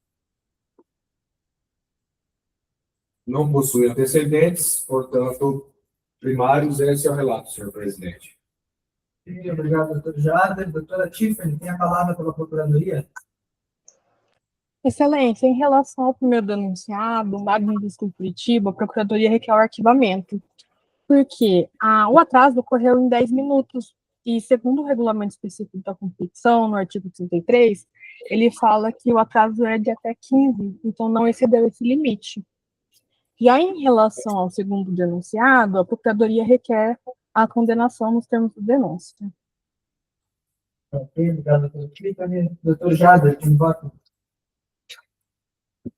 não possuem antecedentes, portanto, primários. Esse é o relato, senhor presidente. Obrigado, doutor Jader. Doutora Tiffany, tem a palavra pela Procuradoria? Excelência, em relação ao primeiro denunciado, Magnus School Curitiba, a Procuradoria requer o arquivamento, porque o atraso ocorreu em 10 minutos, e segundo o regulamento específico da competição, no artigo 33, ele fala que o atraso é de até 15, então não excedeu esse limite. Já em relação ao segundo denunciado, a Procuradoria requer a condenação nos termos da denúncia. Ok, obrigado, doutor Tiffany. Doutor Jader, tem voto?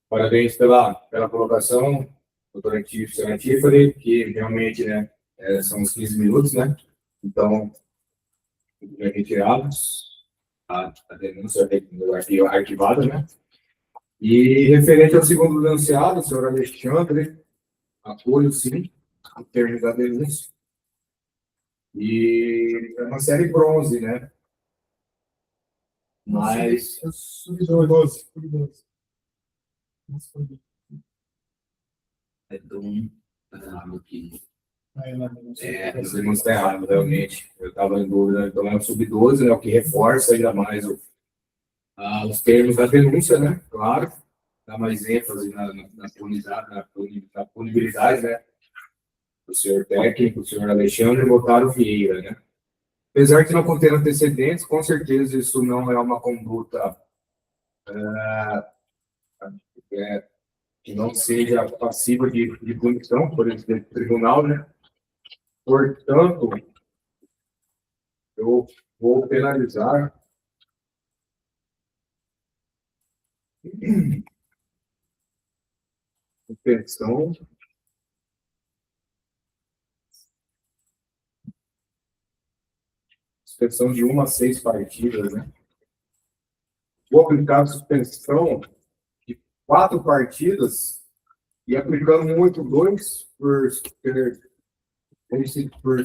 Parabéns pela colocação, doutora Tiffany, que realmente, né, são uns 15 minutos, né? Então, retirados a denúncia arquivada, né? E referente ao segundo denunciado, o senhor Alexandre, apoio, sim, o termo da denúncia. E é uma série bronze, né? Mas... Sub-12. Essa denúncia está errada, realmente. Eu estava em dúvida, então é um sub-12, né? O que reforça ainda mais os termos da denúncia, né? Claro, dá mais ênfase na punibilidade, né? Do senhor técnico, o senhor Alexandre Botaro Vieira, né? Apesar de não conter antecedentes, com certeza isso não é uma conduta que não seja passível de punição por esse tribunal, né? Portanto, eu vou penalizar suspensão de 1 a 6 partidas, né? Vou aplicar a suspensão de 4 partidas e aplicando muito 2 por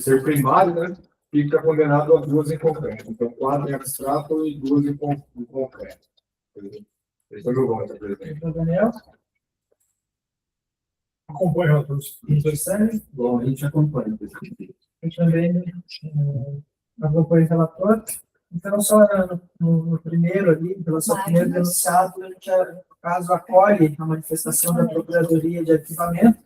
ser primário, né? Fica condenado a 2 em concreto. Então, 4 em abstrato e 2 em concreto. Esse é o meu voto, presidente. Daniel? Acompanhe, relator. Bom, a gente acompanha. Eu também acompanho o relator. Então, só no primeiro ali, pelo seu primeiro denunciado, a gente, no caso, acolhe a manifestação da Procuradoria de Arquivamento.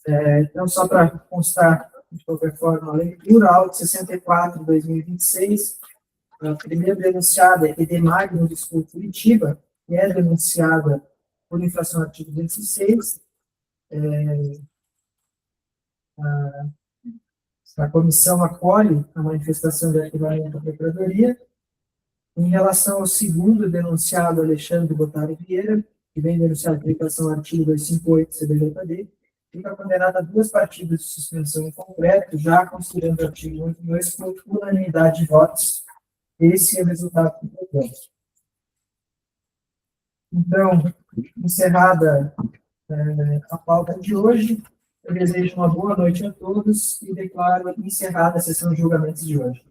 Então, só para constar, de qualquer forma, a leitura, auto 64, 2026, a primeira denunciada é Edemagno do Sul Curitiba, que é denunciada por infração ao artigo 206. A comissão acolhe a manifestação de arquivamento da Procuradoria. Em relação ao segundo denunciado, Alexandre Botário Vieira, que vem denunciado por infração ao artigo 258 CBJD, fica condenado a 2 partidas de suspensão em concreto, já considerando o artigo 82 por unanimidade de votos. Esse é o resultado do programa. Então, encerrada a pauta de hoje, eu desejo uma boa noite a todos e declaro encerrada a sessão de julgamentos de hoje.